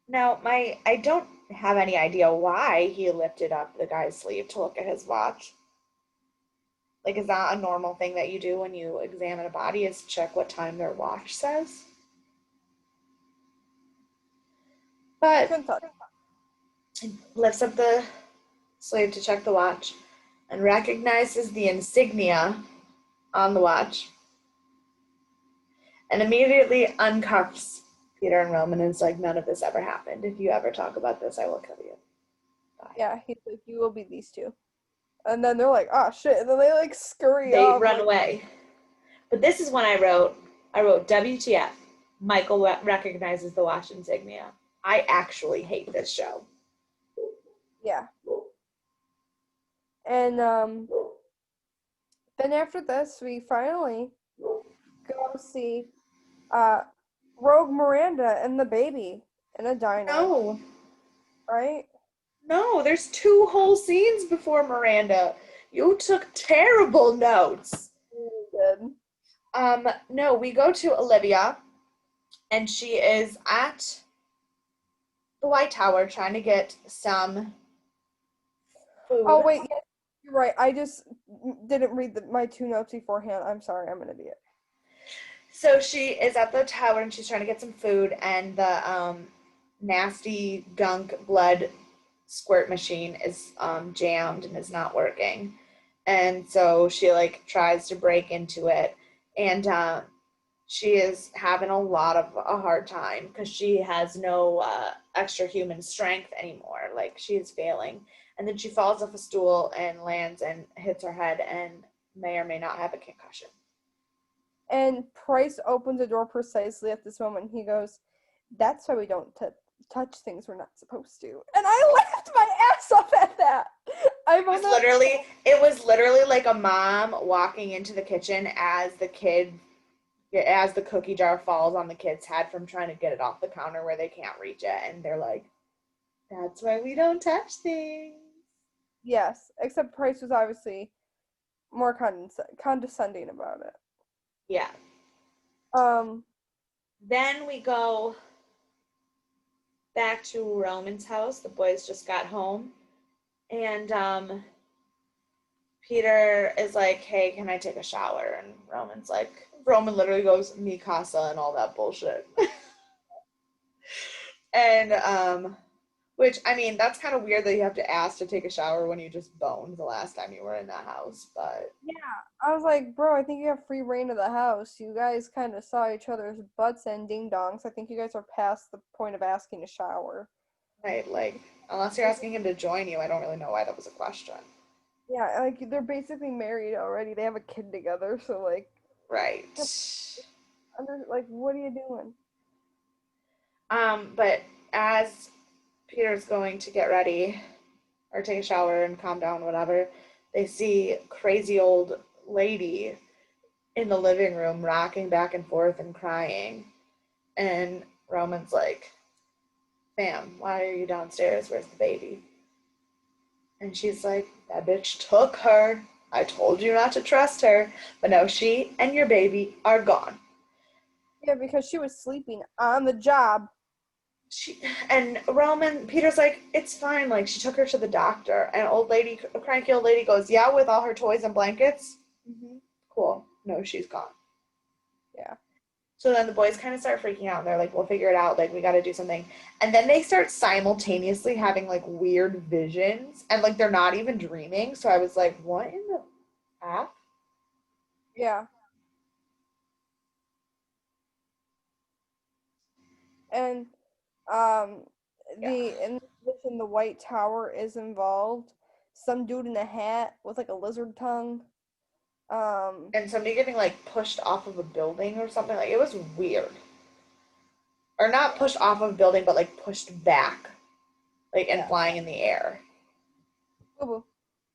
Now, I don't have any idea why he lifted up the guy's sleeve to look at his watch. Like, is that a normal thing that you do when you examine a body? Is check what time their watch says? But Couldn't touch. he lifts up the sleeve to check the watch and recognizes the insignia on the watch and immediately uncuffs Peter and Roman and is like, none of this ever happened. If you ever talk about this, I will kill you. Bye. Yeah, he's like, you will be these two. And then they're like, oh shit. And then they like scurry They off. run Like, away. But this is when I wrote WTF. Michael recognizes the watch insignia. I actually hate this show. yeah. And then after this, we finally go see uh Rogue Miranda and the baby in a diner, No, right? no, there's two whole scenes before Miranda. You took terrible notes. Really good. No, we go to Olivia, and she is at the White Tower trying to get some Oh food. wait, yeah, you're right. I just didn't read my two notes beforehand. I'm sorry. I'm an idiot. So she is at the tower and she's trying to get some food, and the nasty gunk blood squirt machine is jammed and is not working. And so she like tries to break into it, and she is having a lot of a hard time because she has no extra human strength anymore. Like she is failing, and then she falls off a stool and lands and hits her head and may or may not have a concussion. And Price opens the door precisely at this moment. He goes, "That's why we don't touch things we're not supposed to." And I laughed my ass off at that. I It found was that. literally it was literally like a mom walking into the kitchen as the cookie jar falls on the kid's head from trying to get it off the counter where they can't reach it, and they're like, "That's why we don't touch things." Yes, except Price was obviously more condescending about it. Yeah. Um, Then we go back to Roman's house. The boys just got home, and Peter is like, "Hey, can I take a shower?" And Roman literally goes, "Mi casa" and all that bullshit. And which I mean, that's kind of weird that you have to ask to take a shower when you just boned the last time you were in that house, but yeah, I was like, bro, I think you have free reign of the house. You guys kind of saw each other's butts and ding dongs. I think you guys are past the point of asking to shower. right, like unless you're asking him to join you, I don't really know why that was a question. Yeah, like they're basically married already. They have a kid together, so like, Right. like, what are you doing? But as Peter's going to get ready or take a shower and calm down, whatever, they see crazy old lady in the living room rocking back and forth and crying. And Roman's like, "Ma'am, why are you downstairs? Where's the baby?" And she's like, "That bitch took her. I told you not to trust her, but now she and your baby are gone." Yeah, because she was sleeping on the job. She and Peter's like, "It's fine. Like she took her to the doctor." And a cranky old lady goes, "Yeah, with all her toys and blankets." Cool. No, she's gone. Yeah. So then the boys kind of start freaking out and they're like, "We'll figure it out. Like, we got to do something." And then they start simultaneously having like weird visions and like they're not even dreaming. So I was like, "What in the app?" Yeah. And um Yeah. in addition, the White Tower is involved. Some dude in a hat with like a lizard tongue. And somebody getting like pushed off of a building or something. Like it was weird. Or not pushed off of a building, but like pushed back, like and Yeah. flying in the air. Ooh,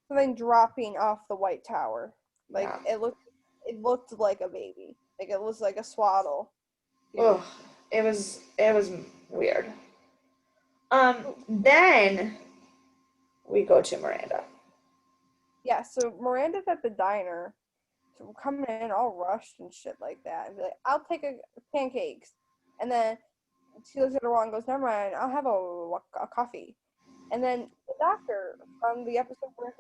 something dropping off the White Tower. Like Yeah. it looked like a baby. Like it was like a swaddle. Ugh. Baby. It was weird. Oh, Then we go to Miranda. yeah, so Miranda's at the diner. So we're coming in all rushed and shit like that. And be like, I'll take a pancakes. And then she looks at her wall and goes, never mind, I'll have a coffee. And then the doctor from the episode where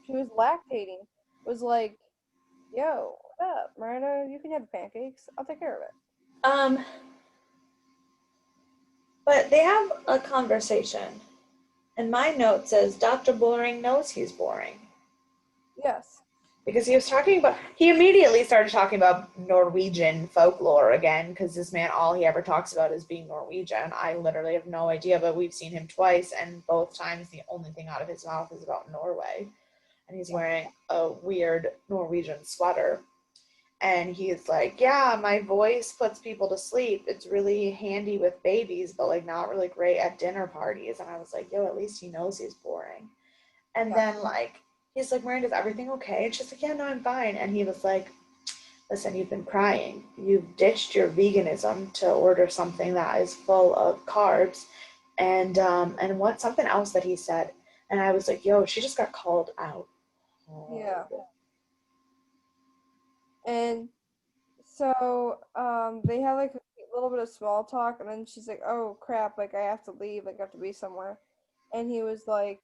she was lactating was like, yo, what up, Miranda? You can have the pancakes. I'll take care of it. Um, but they have a conversation. And my note says Dr. Boring knows he's boring. Yes. Because he immediately started talking about Norwegian folklore again, because this man, all he ever talks about is being Norwegian. I literally have no idea, but we've seen him twice, and both times the only thing out of his mouth is about Norway. And he's Yeah. wearing a weird Norwegian sweater. And he's like, yeah, my voice puts people to sleep. It's really handy with babies, but like not really great at dinner parties. And I was like, yo, at least he knows he's boring. And Yeah. then like he's like, Miranda, is everything okay? And she's like, yeah, no, I'm fine. And he was like, listen, you've been crying. You've ditched your veganism to order something that is full of carbs. And what something else that he said. And I was like, yo, she just got called out. Yeah. And so they had like a little bit of small talk, and then she's like, oh crap, like I have to leave, like I have to be somewhere. And he was like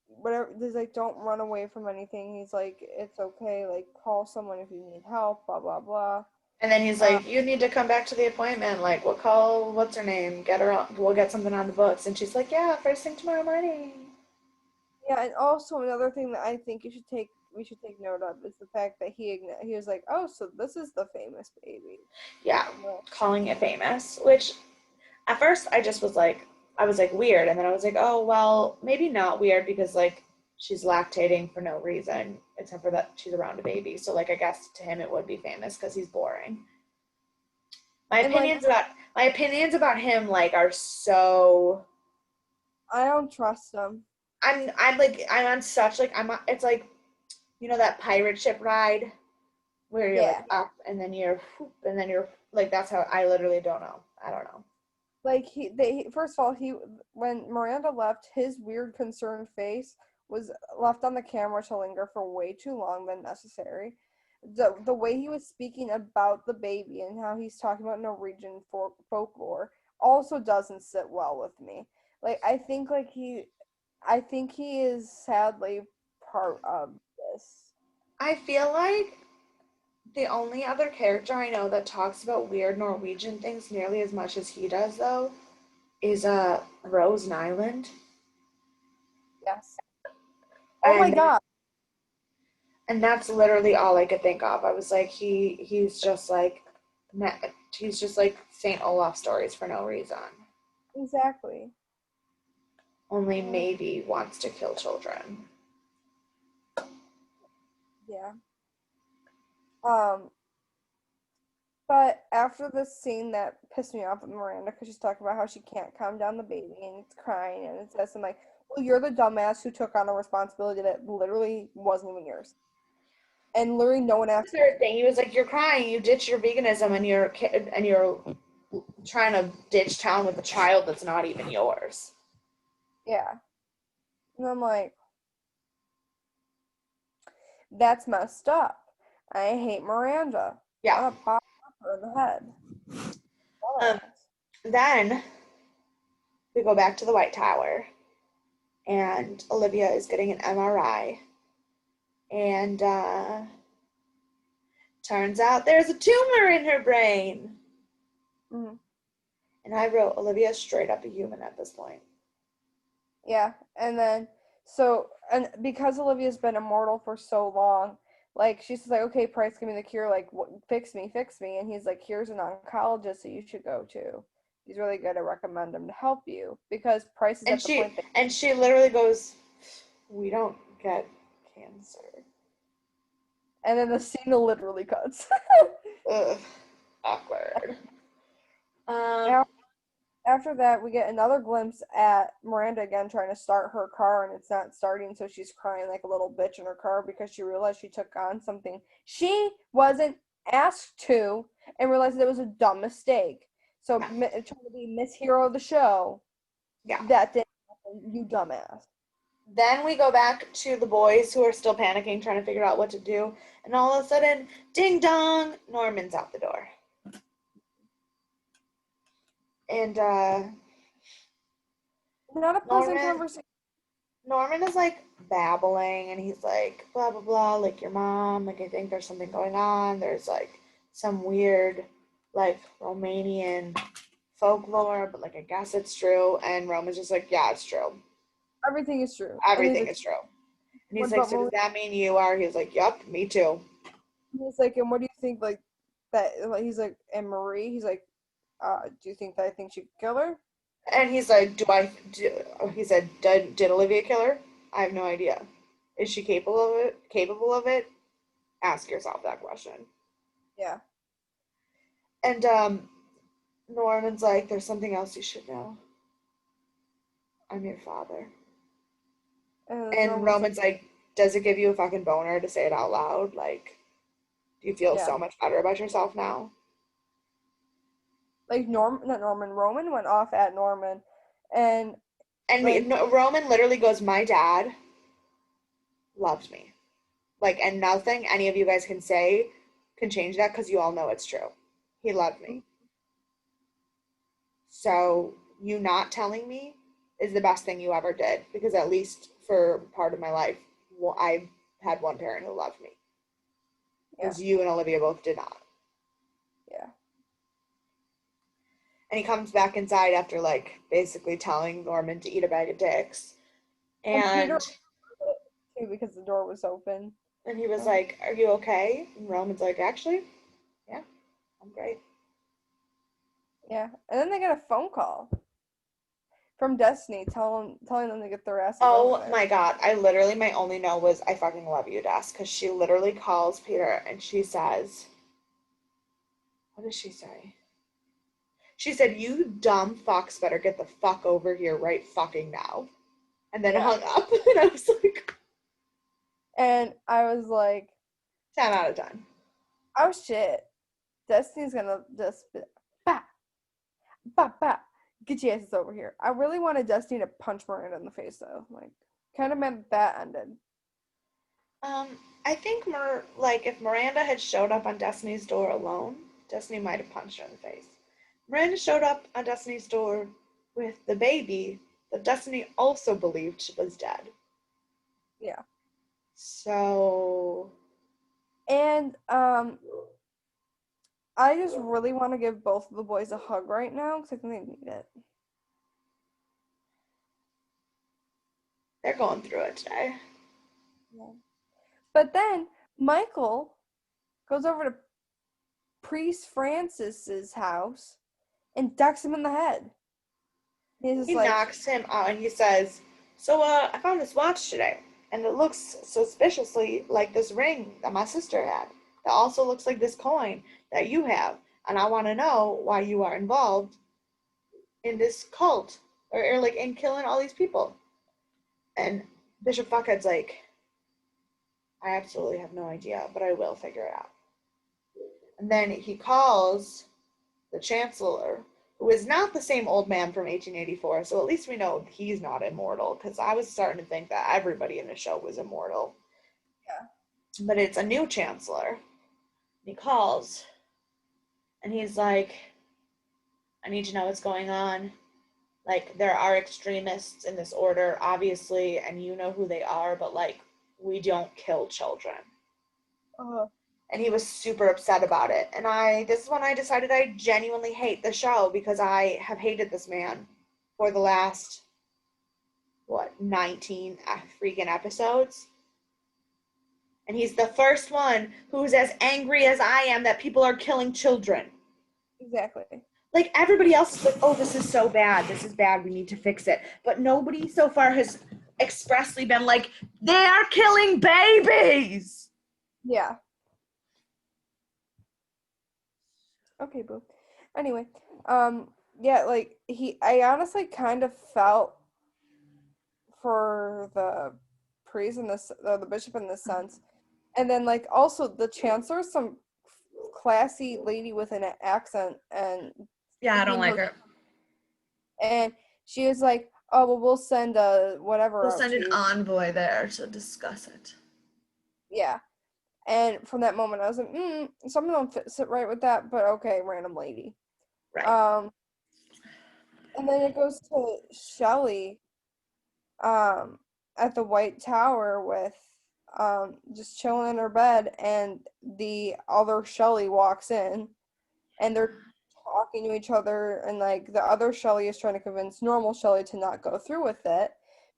whatever, he's like, don't run away from anything. He's like, it's okay, like call someone if you need help, blah blah blah. And then he's uh, like, you need to come back to the appointment. Like, we'll call, what's her name? Get her on, we'll get something on the books. And she's like, yeah, first thing tomorrow morning. yeah, and also another thing that I think we should take note of is the fact that he was like, oh, so this is the famous baby. Yeah, I'm like, calling it famous, which at first I was like weird. And then I was like, oh, well, maybe not weird because like she's lactating for no reason except for that she's around a baby. So like, I guess to him it would be famous because he's boring. My and like opinions about my opinions about him like are so I don't trust him. I'm on such like it's like that pirate ship ride where you're like Yeah. up and then you're and then you're like that's how I literally don't know. I don't know. Like first of all, he when Miranda left, his weird concerned face was left on the camera to linger for way too long than necessary. The way he was speaking about the baby and how he's talking about Norwegian folklore also doesn't sit well with me. Like I think he is sadly part of this. I feel like the only other character I know that talks about weird Norwegian things nearly as much as he does though is Rose Nyland. Yes. Oh my And God. and that's literally all I could think of. I was like he's just like Saint Olaf stories for no reason. Exactly. Only maybe wants to kill children. Yeah. Um, But after this scene that pissed me off with Miranda, because she's talking about how she can't calm down the baby and it's crying and it's this, I'm like, well, you're the dumbass who took on a responsibility that literally wasn't even yours, and literally no one The asked. third thing, he was like, "You're crying. You ditch your veganism, and you're trying to ditch town with a child that's not even yours." Yeah, and I'm like, that's messed up. I hate Miranda. I Yeah. want to pop her in the head. Um. Dumbass. Then we go back to the White Tower, and Olivia is getting an MRI, and turns out there's a tumor in her brain. Mhm. And I wrote Olivia is straight up a human at this point. Yeah, and then and because Olivia's been immortal for so long, like she's just like, okay, Price, give me the cure, like fix me, and he's like, here's an oncologist that you should go to. He's really good. I recommend him to help you because Price is And at the she point that and she literally goes, "We don't get cancer." And then the scene literally cuts. Ugh, awkward. Now, after that, we get another glimpse at Miranda again trying to start her car, and it's not starting, so she's crying like a little bitch in her car because she realized she took on something she wasn't asked to, and realized it was a dumb mistake. So, Yeah, trying to be Miss Hero of the show, yeah. that didn't happen, you dumbass. Then we go back to the boys who are still panicking, trying to figure out what to do. And all of a sudden, ding dong, Norman's out the door. And Not a pleasant Norman conversation. Norman is like babbling and he's like blah blah blah, like your mom, like I think there's something going on. There's like some weird like Romanian folklore, but like I guess it's true. And Roman's just like, yeah, it's true. Everything is true. And he's Everything like, is true. And what he's like, about so does Marie? that mean you are? He's like, yep, me too. He's like, and what do you think, like, that, like, he's like, and Marie? He's like, do you think that I think she could kill her? And he's like, he said, did Olivia kill her? I have no idea. Is she capable of it? Capable of it? Ask yourself that question. Yeah. And Norman's like, there's something else you should know. I'm your father. And And Roman's like, Roman's like, does it give you a fucking boner to say it out loud? Like, do you feel yeah. so much better about yourself now? Like, not Norman, Roman went off at Norman. And, And like, no, Roman literally goes, my dad loved me. Like, and nothing any of you guys can say can change that because you all know it's true. He loved me. So you not telling me is the best thing you ever did because at least for part of my life, well, I had one parent who loved me. yeah, Whereas you and Olivia both did not. yeah. And he comes back inside after like basically telling Norman to eat a bag of dicks. And Peter, And too, because the door was open. and he was Um, like, are you okay? And Roman's like, actually, yeah, I'm great. yeah. And then they get a phone call from Destiny telling them to get their asses over Oh there. my God. I literally, my only note was, I fucking love you, Des, because she literally calls Peter and she says, what does she say? She said, you dumb fucks better get the fuck over here right fucking now. And then Yeah. hung up. And I was like, And I was like, 10 out of 10. oh shit. Destiny's gonna just be, bah, bah, bah, get your asses over here. I really wanted Destiny to punch Miranda in the face though. Like, kind of meant that ended. I think like if Miranda had showed up on Destiny's door alone, Destiny might have punched her in the face. Miranda showed up on Destiny's door with the baby that Destiny also believed was dead. Yeah. So And I just really want to give both of the boys a hug right now because I think they need it. they're going through it today. Yeah. But then Michael goes over to Priest Francis's house and ducks him in the head. He's just He like, knocks him out and he says, so I found this watch today and it looks suspiciously like this ring that my sister had that also looks like this coin that you have and I want to know why you are involved in this cult or like in killing all these people. And Bishop Fuckhead's like, I absolutely have no idea, but I will figure it out. And then he calls the Chancellor, who is not the same old man from 1884, so at least we know he's not immortal, because I was starting to think that everybody in the show was immortal. yeah, But it's a new Chancellor. He calls, and he's like, I need to know what's going on. Like, there are extremists in this order, obviously, and you know who they are, but like, we don't kill children. uh, And he was super upset about it. And this is when I decided I genuinely hate the show because I have hated this man for the last, 19 freaking episodes. And he's the first one who's as angry as I am that people are killing children. exactly. Like everybody else is like, oh, this is so bad. This is bad. We need to fix it. But nobody so far has expressly been like, they are killing babies. Yeah. Okay, boo. Anyway, yeah, like I honestly kind of felt for the priest in this, or the bishop in this sense, and then like also the chancellor, some classy lady with an accent, and Yeah, I don't speaking like her, her. and she was like, "Oh well, we'll send a We'll whatever out send to an you." envoy there to discuss it. Yeah, and from that moment, I was like, something don't sit right with that, but okay, random lady. Right. Um, and then it goes to Shelley, um, at the White Tower with, just chilling in her bed, and the other Shelley walks in, and they're talking to each other, and like the other Shelley is trying to convince normal Shelley to not go through with it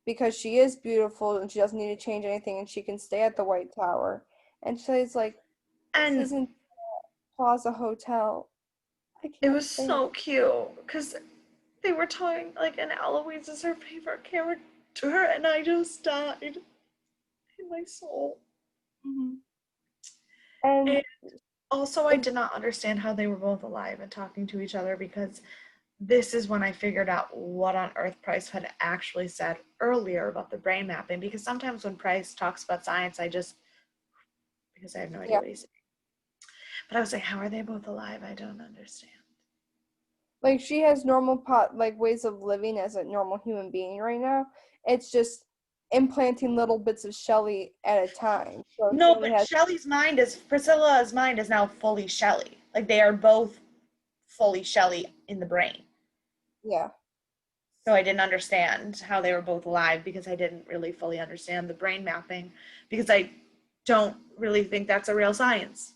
because she is beautiful and she doesn't need to change anything and she can stay at the White Tower. And Shelley's like, this And isn't Plaza Hotel. I it can't was stay. so cute because they were talking like, and Eloise is her favorite character, and I just died in my soul. Mhm. And And also, I did not understand how they were both alive and talking to each other because this is when I figured out what on earth Price had actually said earlier about the brain mapping. Because sometimes when Price talks about science, I just, because I have no idea yeah, what he's saying. But I was like, how are they both alive? I don't understand. like she has normal like ways of living as a normal human being right now. It's just implanting little bits of Shelley at a time. So she No, only but has, Priscilla's mind is now fully Shelley. Like they are both fully Shelley in the brain. yeah, So I didn't understand how they were both alive because I didn't really fully understand the brain mapping because I don't really think that's a real science.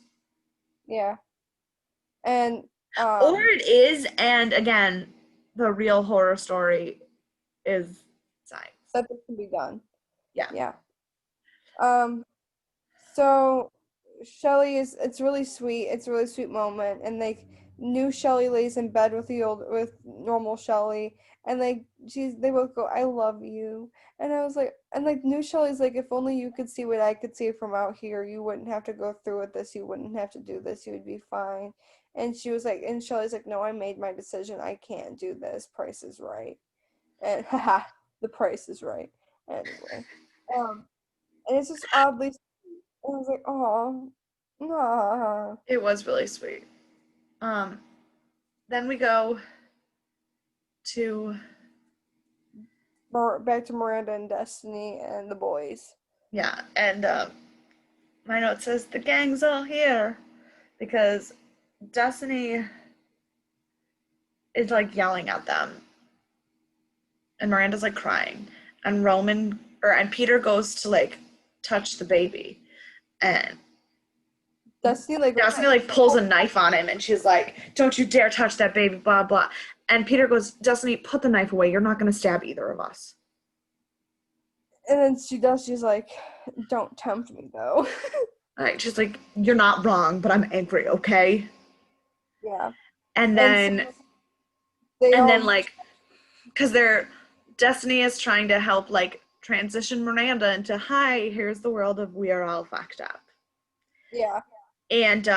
yeah. And Or it is, and again, the real horror story is science. that this can be done. Yeah. Yeah. Um, so Shelly is, it's really sweet. It's a really sweet moment. And like new Shelly lays in bed with normal Shelly, and like they both go, I love you. And I was like, and like new Shelly's like, if only you could see what I could see from out here, you wouldn't have to go through with this, you wouldn't have to do this, you would be fine. And she was like, and Shelly's like, no, I made my decision. I can't do this. Price is right. And haha, the price is right. Anyway. Um, and it's just oddly, I was like, oh, nah. It was really sweet. Um, then we go to, Back to Miranda and Destiny and the boys. yeah, and my note says the gang's all here because Destiny is like yelling at them and Miranda's like crying and Peter goes to like touch the baby and Destiny like goes, Destiny like pulls a knife on him and she's like, don't you dare touch that baby, blah blah. And Peter goes, Destiny, put the knife away, you're not gonna stab either of us. and then she does. She's like, don't tempt me though. Like she's like, you're not wrong, but I'm angry, okay? Yeah, And and so then they and then all, like because they're Destiny is trying to help like transition Miranda into hi, here's the world of we are all fucked up. yeah, And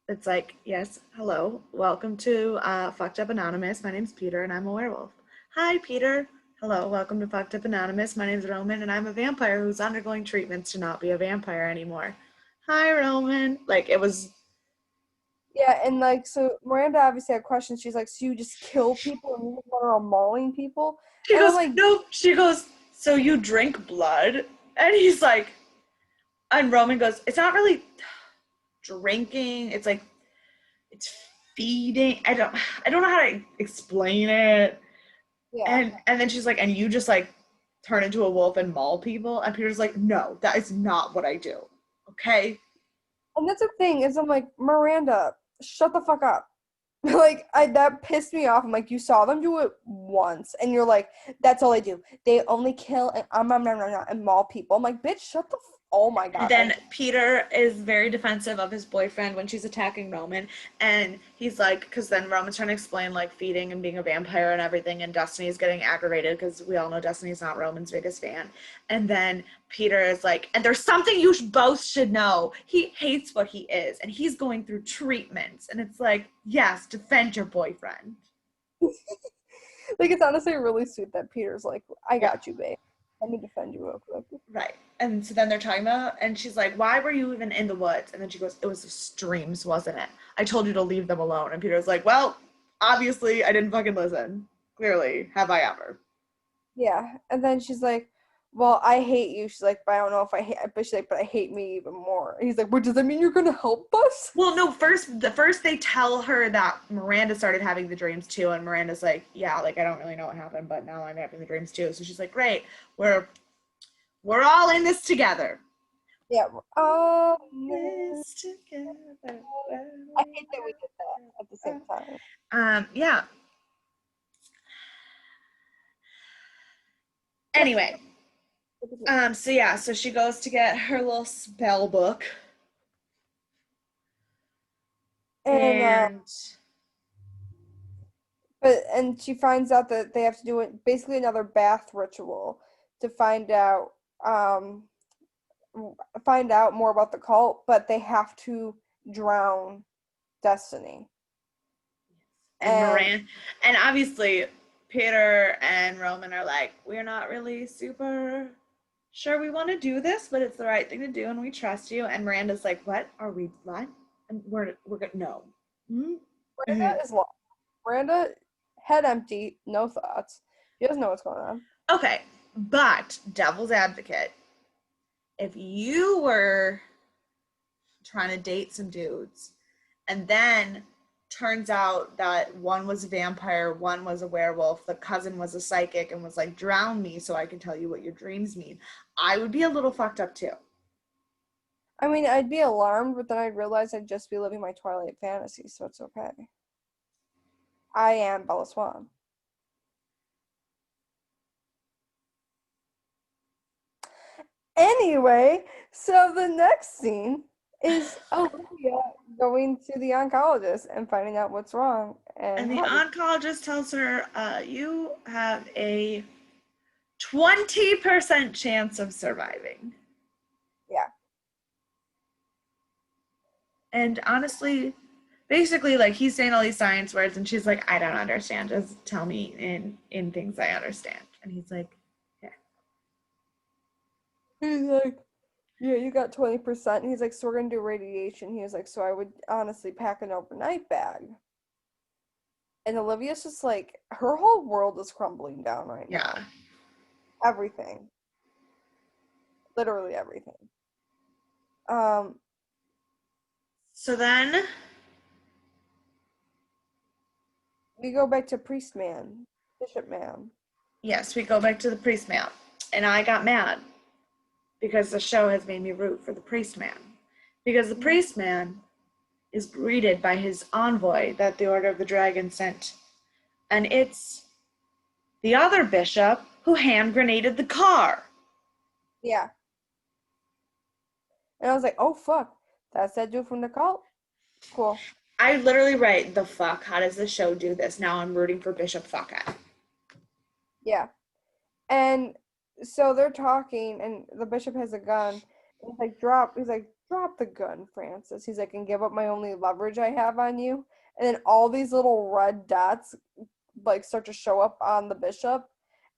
it's like, yes, hello, welcome to Fucked Up Anonymous. My name's Peter and I'm a werewolf. Hi, Peter. Hello, welcome to Fucked Up Anonymous. My name's Roman and I'm a vampire who's undergoing treatments to not be a vampire anymore. Hi, Roman. Like it was. yeah, and like so Miranda obviously had questions. She's like, so you just kill people and you go around mauling people? She And I'm goes, like, no. She goes, so you drink blood? And he's like, and Roman goes, it's not really drinking. It's like it's feeding. I don't know how to explain it. yeah. And then she's like, and you just like turn into a wolf and maul people? And Peter's like, no, that is not what I do. Okay? And that's the thing is, I'm like, Miranda, shut the fuck up. Like I that pissed me off. I'm like, you saw them do it once, and you're like, that's all they do. They only kill and and maul people. I'm like, bitch, shut the Oh my And god, then Peter is very defensive of his boyfriend when she's attacking Roman. And he's like, because then Roman's trying to explain like feeding and being a vampire and everything. And Destiny's getting aggravated because we all know Destiny's not Roman's biggest fan. And then Peter is like, and there's something you both should know. He hates what he is and he's going through treatments. And it's like, yes, defend your boyfriend. like it's honestly really sweet that Peter's like, I Yeah. got you, babe. Let me defend you real quick. Right. And so then they're talking about, and she's like, why were you even in the woods? And then she goes, it was the streams, wasn't it? I told you to leave them alone. And Peter's like, well, obviously I didn't fucking listen. Clearly, have I ever? Yeah, and then she's like, "Well, I hate you." She's like, "But I don't know if I hate." But she's like, "But I hate me even more." And he's like, "What does that mean? You're gonna help us?" Well, no, first they tell her that Miranda started having the dreams too, and Miranda's like, yeah, like I don't really know what happened, but now I'm having the dreams too. So she's like, great, we're we're all in this together. Yeah. This together. I hate that we did that at the same time. Yeah. Anyway, so yeah, so she goes to get her little spell book, And and and she finds out that they have to do it basically another bath ritual to um find out more about the cult, but they have to drown Destiny. and And Moran, and obviously Peter and Roman are like, we're not really super sure we want to do this, but it's the right thing to do, and we trust you. And Miranda's like, what are we? What? And we're gonna no. Mm-hmm. Miranda is lost. Miranda, head empty, no thoughts. She doesn't know what's going on. Okay, but devil's advocate, if you were trying to date some dudes and then turns out that one was a vampire, one was a werewolf, the cousin was a psychic and was like, drown me so I can tell you what your dreams mean, I would be a little fucked up too. I mean, I'd be alarmed, but then I'd realize I'd just be living my Twilight fantasy, so it's okay. I am Bella Swan. Anyway, so the next scene is Olivia going to the oncologist and finding out what's wrong and And the how to. oncologist tells her, you have a 20% chance of surviving. Yeah. And honestly, basically, like he's saying all these science words, and she's like, I don't understand. Just tell me in things I understand. And he's like, yeah. He's like, yeah, you got 20%. And he's like, so we're going to do radiation. He was like, so I would honestly pack an overnight bag. And Olivia's just like, her whole world is crumbling down right Yeah. now. Everything. Literally everything. So then We go back to Priest Man, Bishop Man. yes, we go back to the priest man. And I got mad because the show has made me root for the priest man. Because the priest man is greeted by his envoy that the Order of the Dragon sent. And it's the other bishop who hand grenaded the car. Yeah. And I was like, oh fuck, that's that dude from the cult? Cool. I literally write, the fuck? How does the show do this? Now I'm rooting for Bishop Fuckhead. Yeah. And so they're talking and the bishop has a gun. He's like, drop the gun, Francis. He's like, and give up my only leverage I have on you. And then all these little red dots like start to show up on the bishop.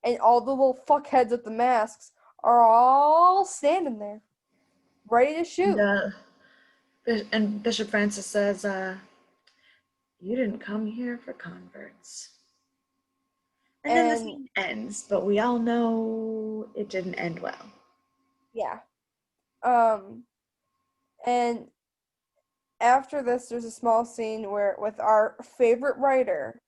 And all the little fuckheads with the masks are all standing there, ready to And, shoot. and Bishop Francis says, you didn't come here for converts. And then the And scene ends, but we all know it didn't end well. yeah. And after this, there's a small scene where with our favorite writer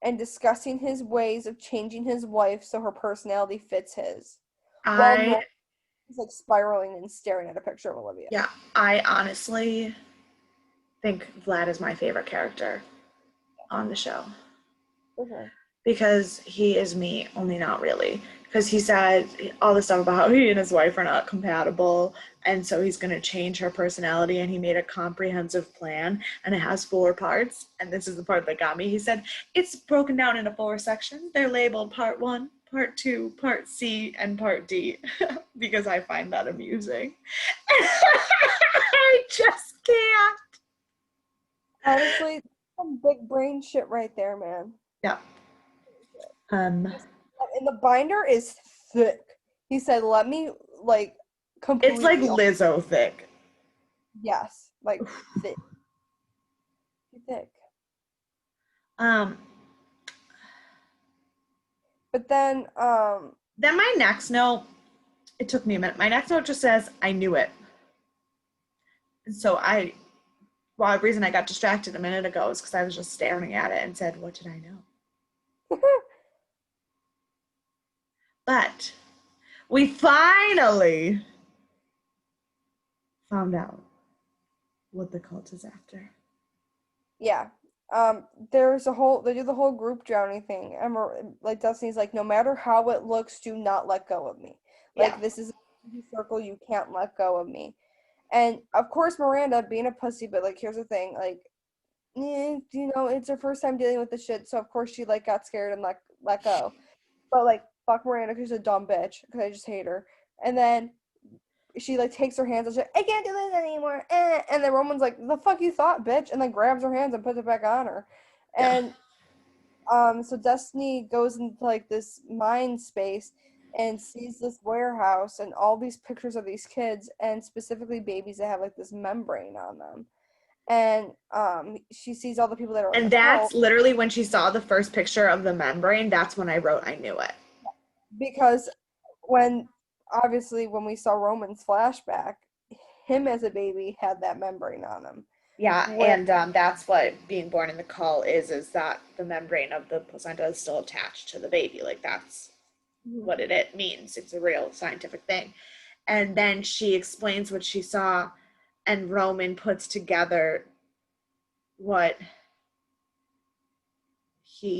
and discussing his ways of changing his wife so her personality fits his, while I, Norman is like spiraling and staring at a picture of Olivia. yeah, I honestly think Vlad is my favorite character on the show. Okay. Because he is me, only not really. because he said all the stuff about how he and his wife are not compatible, and so he's going to change her personality, and he made a comprehensive plan, and it has 4 parts, and this is the part that got me. He said it's broken down into 4 sections. They're labeled part 1, part 2, part C, and part D, because I find that amusing. I just can't. Honestly, some big brain shit right there, man. Yeah. Um, And the binder is thick. He said, "Let me like it's like completely." Lizzo thick. Yes, like thick, thick. Um, But then my next note, it took me a minute. My next note just says, I knew it. And so the reason I got distracted a minute ago is because I was just staring at it and said, what did I know? But we finally found out what the cult is after. yeah. They do the whole group drowning thing. And like Destiny's like, no matter how it looks, do not let go of me. Yeah. Like this is a circle, you can't let go of me. And of course Miranda being a pussy, but like here's the thing, like it's her first time dealing with the shit, so of course she like got scared and let go. But like fuck Miranda because she's a dumb bitch, because I just hate her. And then she like takes her hands and she's like, I can't do this anymore. And then Roman's like, the fuck you thought, bitch, and then grabs her hands and puts it back on her. Yeah. And so Destiny goes into like this mind space and sees this warehouse and all these pictures of these kids and specifically babies that have like this membrane on them. And she sees all the people that are in And the cult that's literally when she saw the first picture of the membrane. That's when I wrote, I knew it. because when obviously when we saw Roman's flashback, him as a baby had that membrane on him. Yeah, Where and that's what being born in the cult is that the membrane of the placenta is still attached to the baby. Like that's what it means. It's a real scientific thing. And then she explains what she saw, and Roman puts together what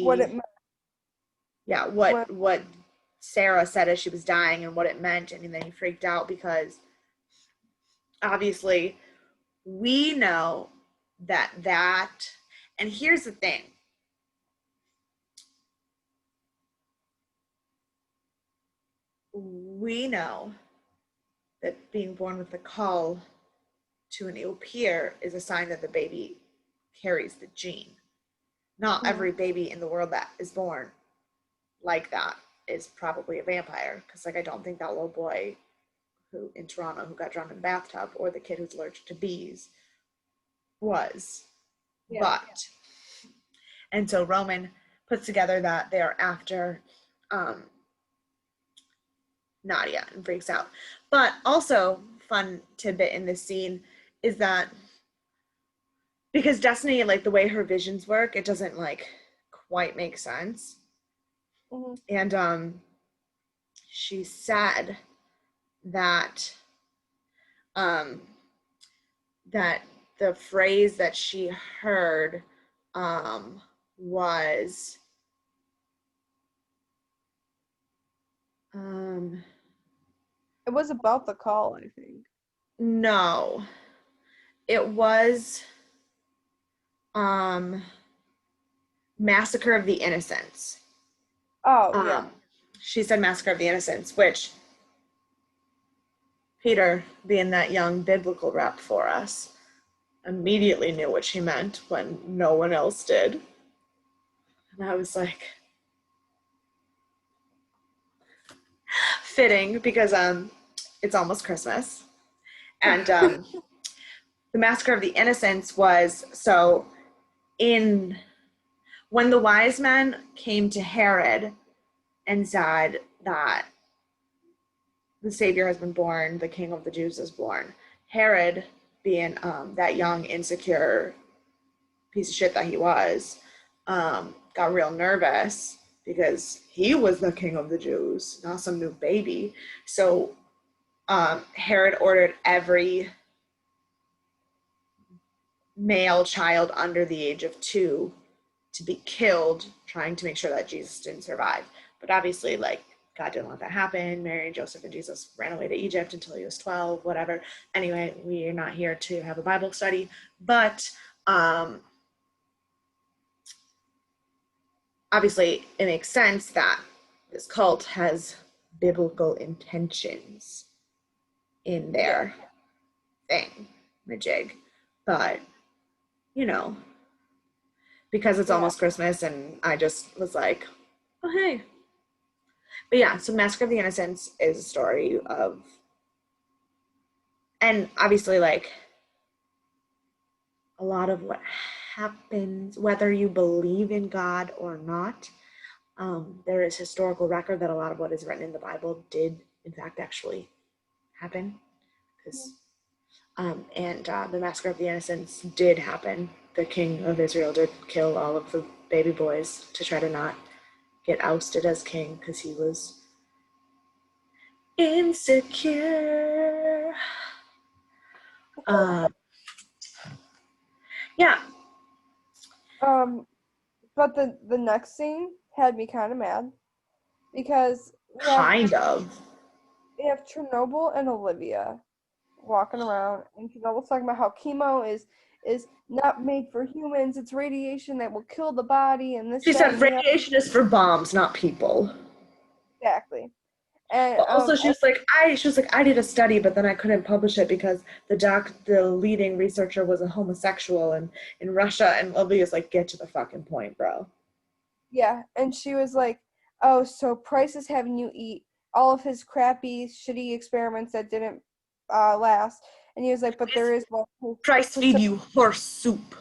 what he, it meant yeah, when what Sarah said as she was dying and what it meant, and then he freaked out because obviously we know that, and here's the thing. We know that being born with the call to an ear is a sign that the baby carries the gene. Not every baby in the world that is born like that is probably a vampire, because like I don't think that little boy who in Toronto who got drowned in the bathtub or the kid who's allergic to bees was. yeah. But and so Roman puts together that they are after Nadia and freaks out. But also, fun tidbit in this scene is that because Destiny, like the way her visions work, it doesn't like quite make sense. Mm-hmm. And she said that um, that the phrase that she heard was It was about the call, I think. no, it was um, Massacre of the Innocents. Oh yeah. Um, she said Massacre of the Innocents, which Peter, being that young biblical rep for us, immediately knew what she meant when no one else did. And I was like, fitting because it's almost Christmas. And the Massacre of the Innocents was so in when the wise men came to Herod and said that the Savior has been born, the King of the Jews is born. Herod, being that young, insecure piece of shit that he was, got real nervous because he was the King of the Jews, not some new baby. So Herod ordered every male child under the age of 2 to be killed, trying to make sure that Jesus didn't survive. But obviously, like God didn't let that happen. Mary and Joseph and Jesus ran away to Egypt until he was 12, whatever. Anyway, we are not here to have a Bible study, but obviously it makes sense that this cult has biblical intentions in Yeah. their thing, majig. But, you know, because it's Yeah. almost Christmas and I just was like, oh, hey. But yeah, so Massacre of the Innocents is a story of, and obviously, like, a lot of what happens, whether you believe in God or not, there is historical record that a lot of what is written in the Bible did, in fact, actually happen. Because the Massacre of the Innocents did happen. The king of Israel did kill all of the baby boys to try to not get ousted as king because he was insecure. Uh, yeah, But the next scene had me kind of mad because kind of. we have Chernobyl and Olivia walking around, and Chernobyl's talking about how chemo is not made for humans. It's radiation that will kill the body, and this, She that, said and the other. radiation is for bombs, not people. Exactly. And But also, she was like, I did a study, but then I couldn't publish it because the leading researcher was a homosexual in Russia, and Olivia's like, get to the fucking point, bro. yeah, and she was like, "Oh, so Price is having you eat all of his crappy, shitty experiments that didn't last." And he was like, "But there is one who Price feed Priscilla." you horse soup.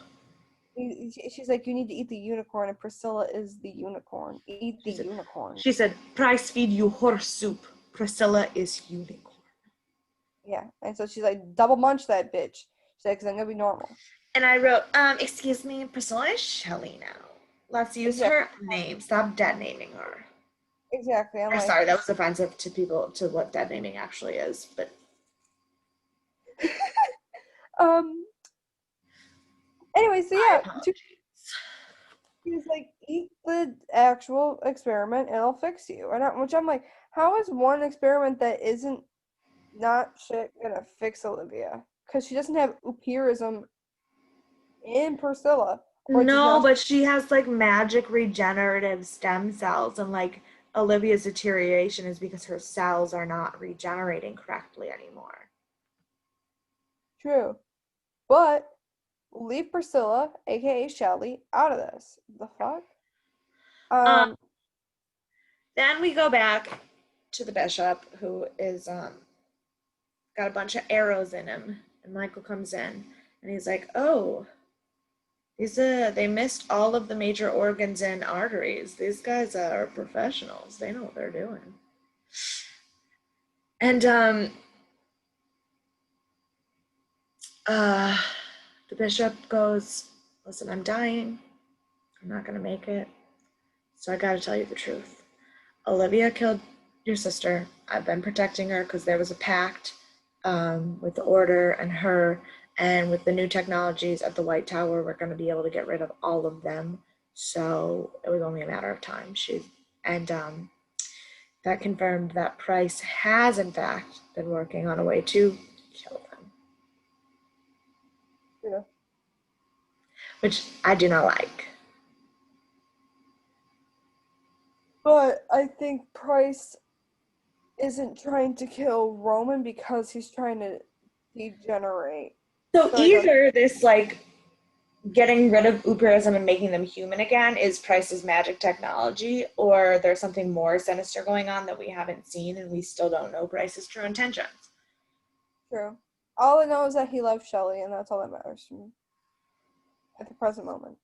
She's like, "You need to eat the unicorn," and Priscilla is the unicorn. Eat the She said, unicorn. she said, Price feed you horse soup. Priscilla is unicorn. Yeah, and so she's like, "Double munch that bitch." She's like, "Cause I'm gonna be normal." And I wrote, excuse me, Priscilla is Shelly now. Let's use Exactly. her name. Stop dead naming her. Exactly. I'm I'm like, sorry, that was offensive to people, to what dead naming actually is, but um. Anyway, so my yeah, apologies. he was like, "Eat the actual experiment, it'll fix you." Which I'm like, how is one experiment that isn't not shit gonna fix Olivia? Because she doesn't have upyrism in Priscilla, or does No, not. but she has like magic regenerative stem cells, and like Olivia's deterioration is because her cells are not regenerating correctly anymore. True, but leave Priscilla, aka Shelly, out of this. The fuck? Um, Um, then we go back to the bishop, who is got a bunch of arrows in him, and Michael comes in, and he's like, "Oh, they missed all of the major organs and arteries. These guys are professionals. They know what they're doing." And uh, the bishop goes, "Listen, I'm dying. I'm not gonna make it. So I gotta tell you the truth. Olivia killed your sister. I've been protecting her because there was a pact with the Order and her, and with the new technologies at the White Tower, we're going to be able to get rid of all of them. So it was only a matter of time. And that confirmed that Price has, in fact, been working on a way to kill them, yeah. which I do not like. But I think Price isn't trying to kill Roman because he's trying to degenerate. So So he does. either this like getting rid of Uperism and making them human again is Price's magic technology, or there's something more sinister going on that we haven't seen and we still don't know Price's true intentions. True. All I know is that he loves Shelly, and that's all that matters to me at the present moment.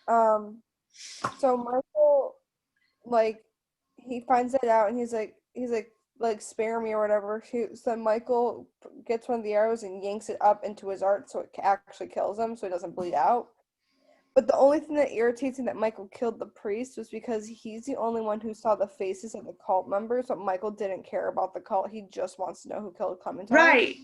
Um, so Michael, like, he finds it out, and he's like, spare me or whatever. So Michael gets one of the arrows and yanks it up into his art, so it actually kills him, so he doesn't bleed out. But the only thing that irritates me that Michael killed the priest was because he's the only one who saw the faces of the cult members, but Michael didn't care about the cult. He just wants to know who killed Clementine. Right.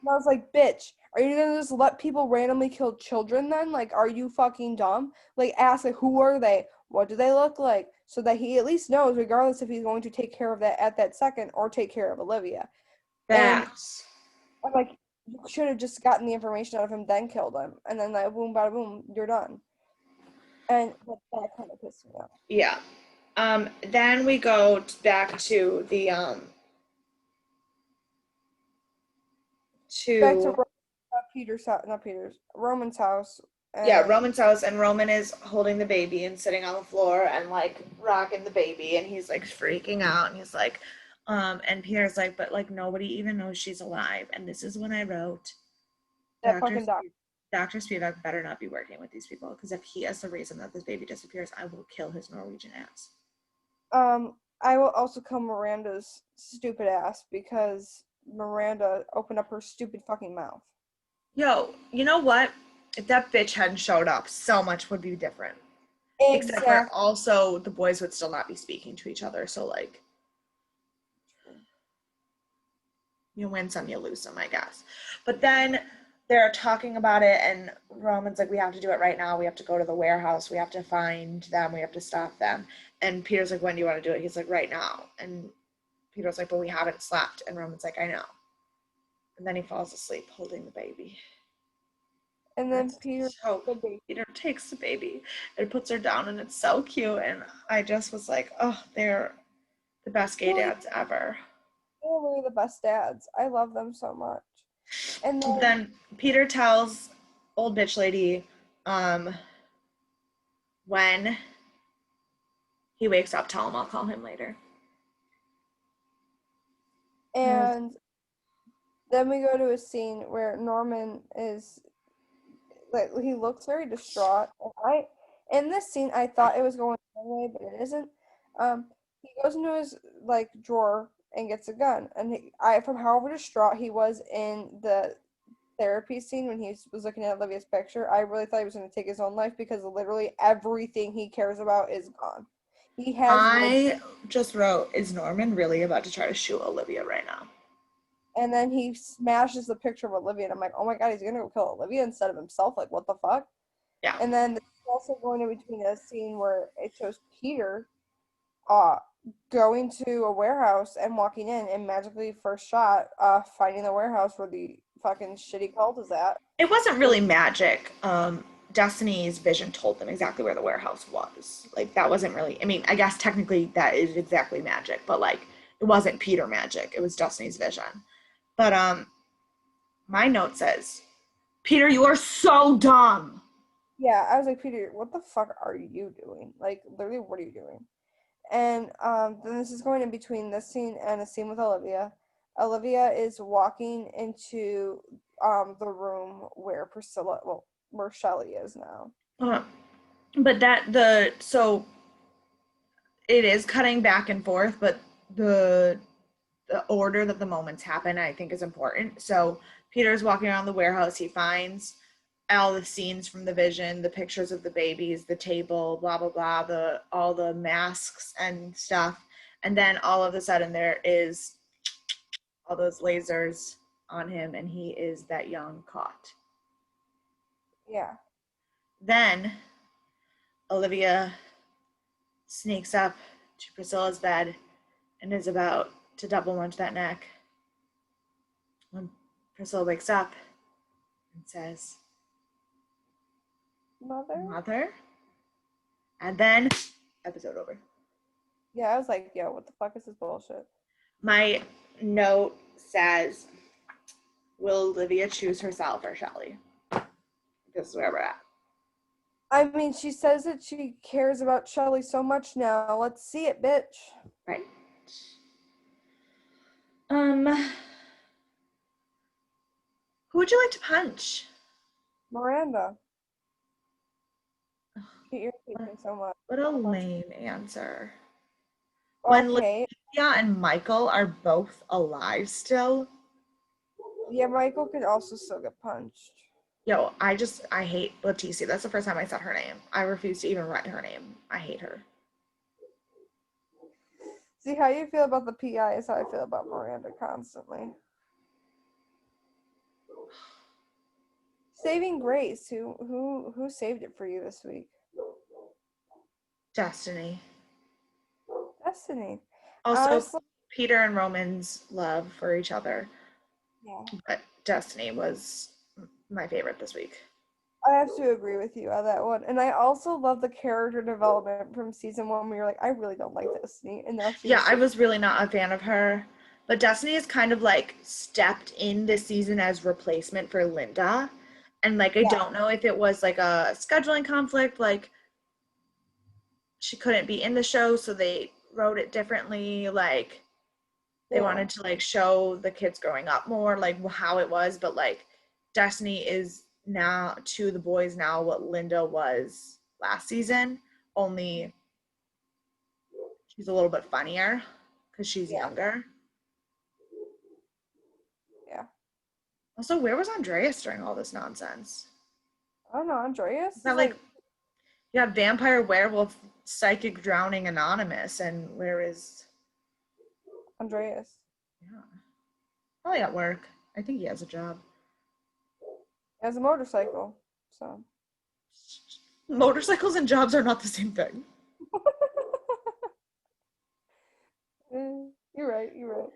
And I was like, bitch, are you gonna just let people randomly kill children then? Like, are you fucking dumb? Like, ask, like, who are they? What do they look like? So that he at least knows, regardless if he's going to take care of that at that second or take care of Olivia. And Facts. I'm like, you should have just gotten the information out of him, then killed him. And then, like, boom, bada boom, you're done. And that kind of pissed me off. Yeah. Then we go back to the Back to to Peter's house, not Peter's, Roman's house. yeah, And Roman's house, and Roman is holding the baby and sitting on the floor and like rocking the baby, and he's like freaking out, and he's like, and Peter's like, but like nobody even knows she's alive, and this is when I wrote, that Doctor fucking doctor. Doctor Spivak better not be working with these people, because if he is the reason that this baby disappears, I will kill his Norwegian ass. I will also kill Miranda's stupid ass because Miranda opened up her stupid fucking mouth. Yo, you know what? If that bitch hadn't showed up, so much would be different. Except for Exactly. also the boys would still not be speaking to each other. So like you win some, you lose some, I guess. But then they're talking about it, and Roman's like, we have to do it right now. We have to go to the warehouse. We have to find them. We have to stop them. And Peter's like, when do you want to do it? He's like, right now. And Peter's like, but we haven't slept. And Roman's like, I know. And then he falls asleep holding the baby. And then That's Peter, so the baby, Peter takes the baby and puts her down, and it's so cute. And I just was like, oh, they're the best gay really, dads ever. they're really the best dads. I love them so much. And then, Then Peter tells old bitch lady, um, when he wakes up, tell him I'll call him later. Yes. and then we go to a scene where Norman is like he looks very distraught. And in this scene I thought it was going one way, but it isn't. He goes into his like drawer and gets a gun, and I from however distraught he was in the therapy scene when he was looking at Olivia's picture, I really thought he was going to take his own life because literally everything he cares about is gone. He has I just wrote, is Norman really about to try to shoot Olivia right now? and then he smashes the picture of Olivia, and I'm like, oh my god, he's gonna go kill Olivia instead of himself. Like, what the fuck? Yeah. And then there's also going in between a scene where it shows Peter uh going to a warehouse and walking in and magically first shot finding the warehouse where the fucking shitty cult is at. It wasn't Which really magic. Destiny's vision told them exactly where the warehouse was. Like that wasn't really. I mean, I guess technically that is exactly magic, but like it wasn't Peter magic. It was Destiny's vision. But my note says, Peter, you are so dumb. yeah, I was like, Peter, what the fuck are you doing? Like literally what are you doing? And then this is going in between this scene and a scene with Olivia. Olivia is walking into the room where where Shelly is now. Uh, but that the so it is cutting back and forth, but the the order that the moments happen, I think, is important. So Peter's walking around the warehouse. He finds all the scenes from the vision, the pictures of the babies, the table, blah blah blah, the all the masks and stuff. And then all of a sudden, there is all those lasers on him, and he is that young caught. Yeah. Then Olivia sneaks up to Priscilla's bed and is about to double munch that neck when Priscilla wakes up and says, Mother? Mother? And then, episode over. Yeah, I was like, yo, what the fuck is this bullshit? My note says, will Olivia choose herself or Shelly? This is where we're at. I mean, she says that she cares about Shelly so much now. Let's see it, bitch. Right. Um, who would you like to punch? Miranda. She irritates me so much. What a I'll punch lame answer. her. When Okay. Lydia and Michael are both alive still, Yeah, Michael could also still get punched. yo, I hate Leticia. That's the first time I said her name. I refuse to even write her name. I hate her. See, how you feel about the PI is how I feel about Miranda constantly. Saving Grace, who saved it for you this week? Destiny. Destiny. Also, Honestly, Peter and Roman's love for each other, yeah. but Destiny was my favorite this week. I have to agree with you on that one. And I also love the character development from season one where you're like, I really don't like Destiny. And now she Yeah, was I so was really not a fan of her, but Destiny has kind of like stepped in this season as replacement for Linda. And like, I yeah, don't know if it was like a scheduling conflict, like she couldn't be in the show, so they wrote it differently. Like, they yeah, wanted to like show the kids growing up more, like how it was, but like, Destiny is now to the boys now what Linda was last season, only she's a little bit funnier because she's yeah, younger. yeah. Also, where was Andreas during all this nonsense? I don't know. Is Andreas is that like, like you have vampire, werewolf, psychic, drowning, anonymous, and where is, Andreas. yeah, probably at work. I think he has a job. He has a motorcycle. So Motorcycles and jobs are not the same thing. you're right, you're right.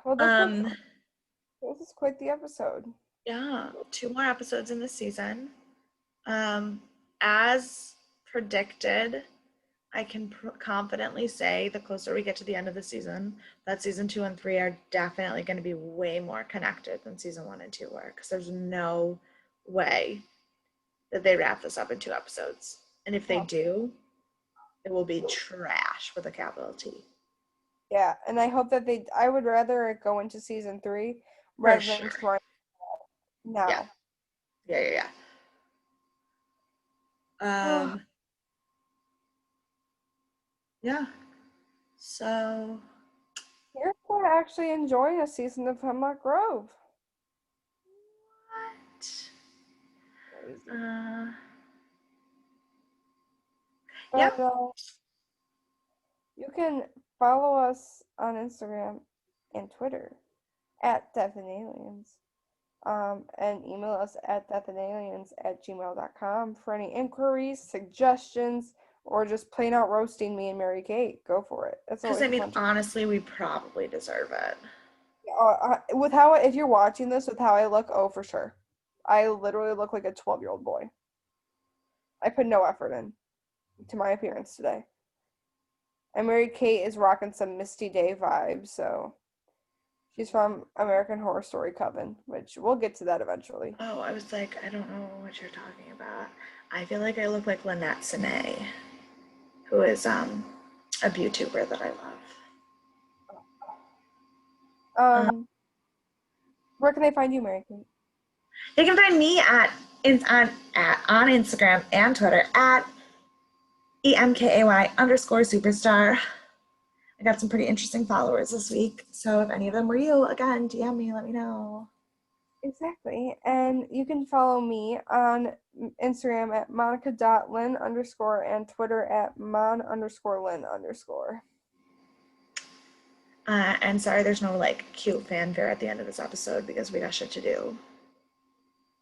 Well, Um, this is quite the episode. yeah, two more episodes in the season. Um, as predicted, I can confidently say the closer we get to the end of the season, that season 2 and 3 are definitely going to be way more connected than season 1 and 2 were, because there's no way that they wrap this up in 2 episodes. And if they Oh, do, it will be trash with a capital T. yeah, and I hope that I would rather it go into season three For rather than sure. try Yeah. now. Yeah. Um, yeah. So, You're not actually enjoying a season of Hemlock Grove. what? Crazy. Uh, yeah. But you can follow us on Instagram and Twitter at Death and Aliens. And email us at deathandaliens@gmail.com for any inquiries, suggestions, or just plain out roasting me and Mary Kate. Go for it. That's Because I always a mean, fun time. honestly, we probably deserve it. With how, if you're watching this with how I look, oh, for sure. I literally look like a 12-year-old boy. I put no effort in to my appearance today. And Mary Kate is rocking some Misty Day vibes, so she's from American Horror Story Coven, which we'll get to that eventually. Oh, I was like, I don't know what you're talking about. I feel like I look like Lynette Sine, who is a YouTuber that I love. Uh, Um, where can they find you, Mary Kate? you can find me on Instagram and Twitter at EMKAY_superstar. I got some pretty interesting followers this week. So if any of them were you, again, DM me, let me know. Exactly. And you can follow me on Instagram at monica.lynn_ and Twitter at mon_lynn_. And sorry, there's no like cute fanfare at the end of this episode because we got shit to do.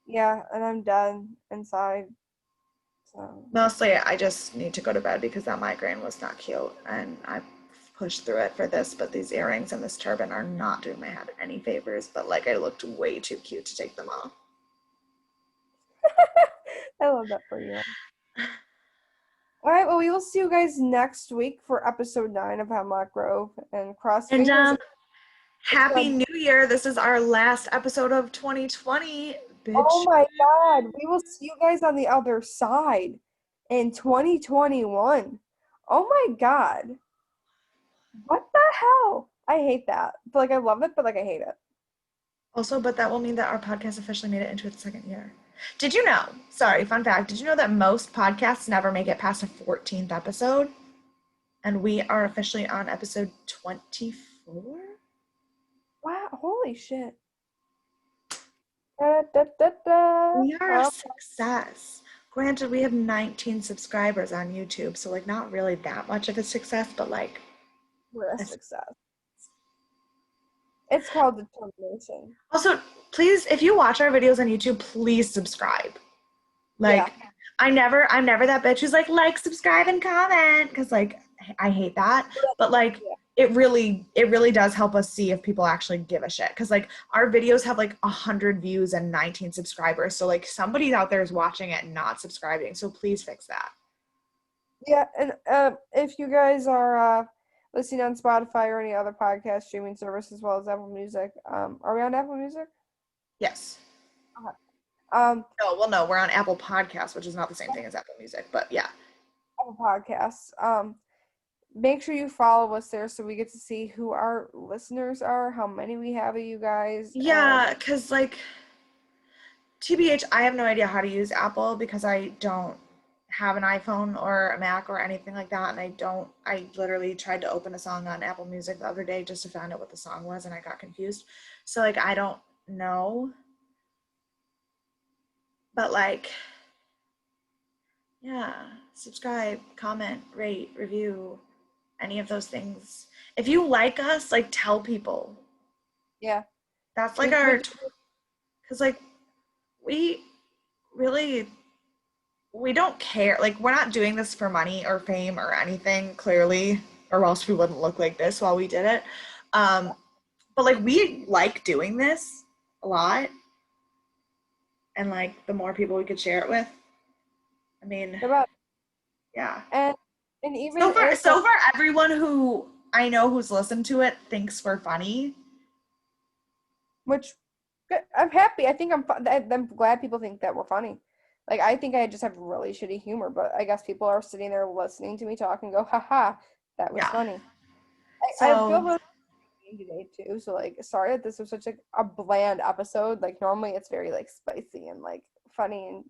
Yeah, and I'm done inside. So Mostly, I just need to go to bed because that migraine was not cute, and I pushed through it for this. But these earrings and this turban are not doing my head any favors. But like, I looked way too cute to take them off. I love that for you. All right, well, we will see you guys next week for episode 9 of Hemlock Grove. And cross And fingers. It's Happy good. New Year! This is our last episode of 2020, Oh bitch. my God. We will see you guys on the other side in 2021. Oh my God. What the hell? I hate that. But like I love it, but like I hate it. Also, but that will mean that our podcast officially made it into its second year. Did you know? Sorry, fun fact. Did you know that most podcasts never make it past a 14th episode? And we are officially on episode 24? Wow, holy shit. Da, da, da, da. We are a success. Granted, we have 19 subscribers on YouTube, so like not really that much of a success, but like We're a it's success. It's called determination. also, please, if you watch our videos on YouTube, please subscribe. Yeah. Like, I'm never that bitch who's like, subscribe, and comment, because like I hate that. But like Yeah. it really does help us see if people actually give a shit. Because like our videos have like 100 views and 19 subscribers. So like somebody out there is watching it and not subscribing. So please fix that. Yeah, and if you guys are listening on Spotify or any other podcast streaming service as well as Apple Music, are we on Apple Music? Yes. Okay. Um, No, well, no, we're on Apple Podcasts, which is not the same thing as Apple Music, but yeah. Apple Podcasts. Make sure you follow us there so we get to see who our listeners are, how many we have of you guys, and Yeah, because like TBH, I have no idea how to use Apple because I don't have an iPhone or a Mac or anything like that. And I literally tried to open a song on Apple Music the other day just to find out what the song was and I got confused. So, like, I don't know. But, like, yeah, subscribe, comment, rate, review, any of those things. If you like us, like, tell people. yeah, That's like we could. because, like, we really we don't care. Like, we're not doing this for money or fame or anything, clearly, or else we wouldn't look like this while we did it. Um, but like, we like doing this a lot, and like, the more people we could share it with, I mean, About yeah. and even if So far, everyone who I know who's listened to it thinks we're funny. which I'm happy. I think I'm glad people think that we're funny. Like I think I just have really shitty humor, but I guess people are sitting there listening to me talk and go, haha, that was Yeah. funny. I feel So, really mean today too. So like sorry that this was such a bland episode. Like normally it's very like spicy and like funny and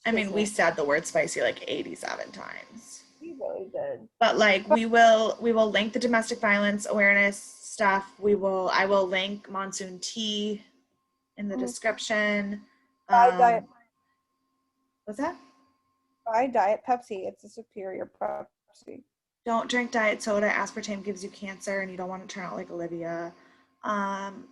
I mean, we shiznit. said the word spicy like 87 times. We really did. But like But we will link the domestic violence awareness stuff. I will link Monsoon Tea in the mhm. description. buy diet um what's that? buy Diet Pepsi. It's a superior Pepsi. Don't drink diet soda. Aspartame gives you cancer and you don't want to turn out like Olivia. um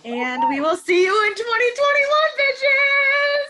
and we will see you in 2021, bitches.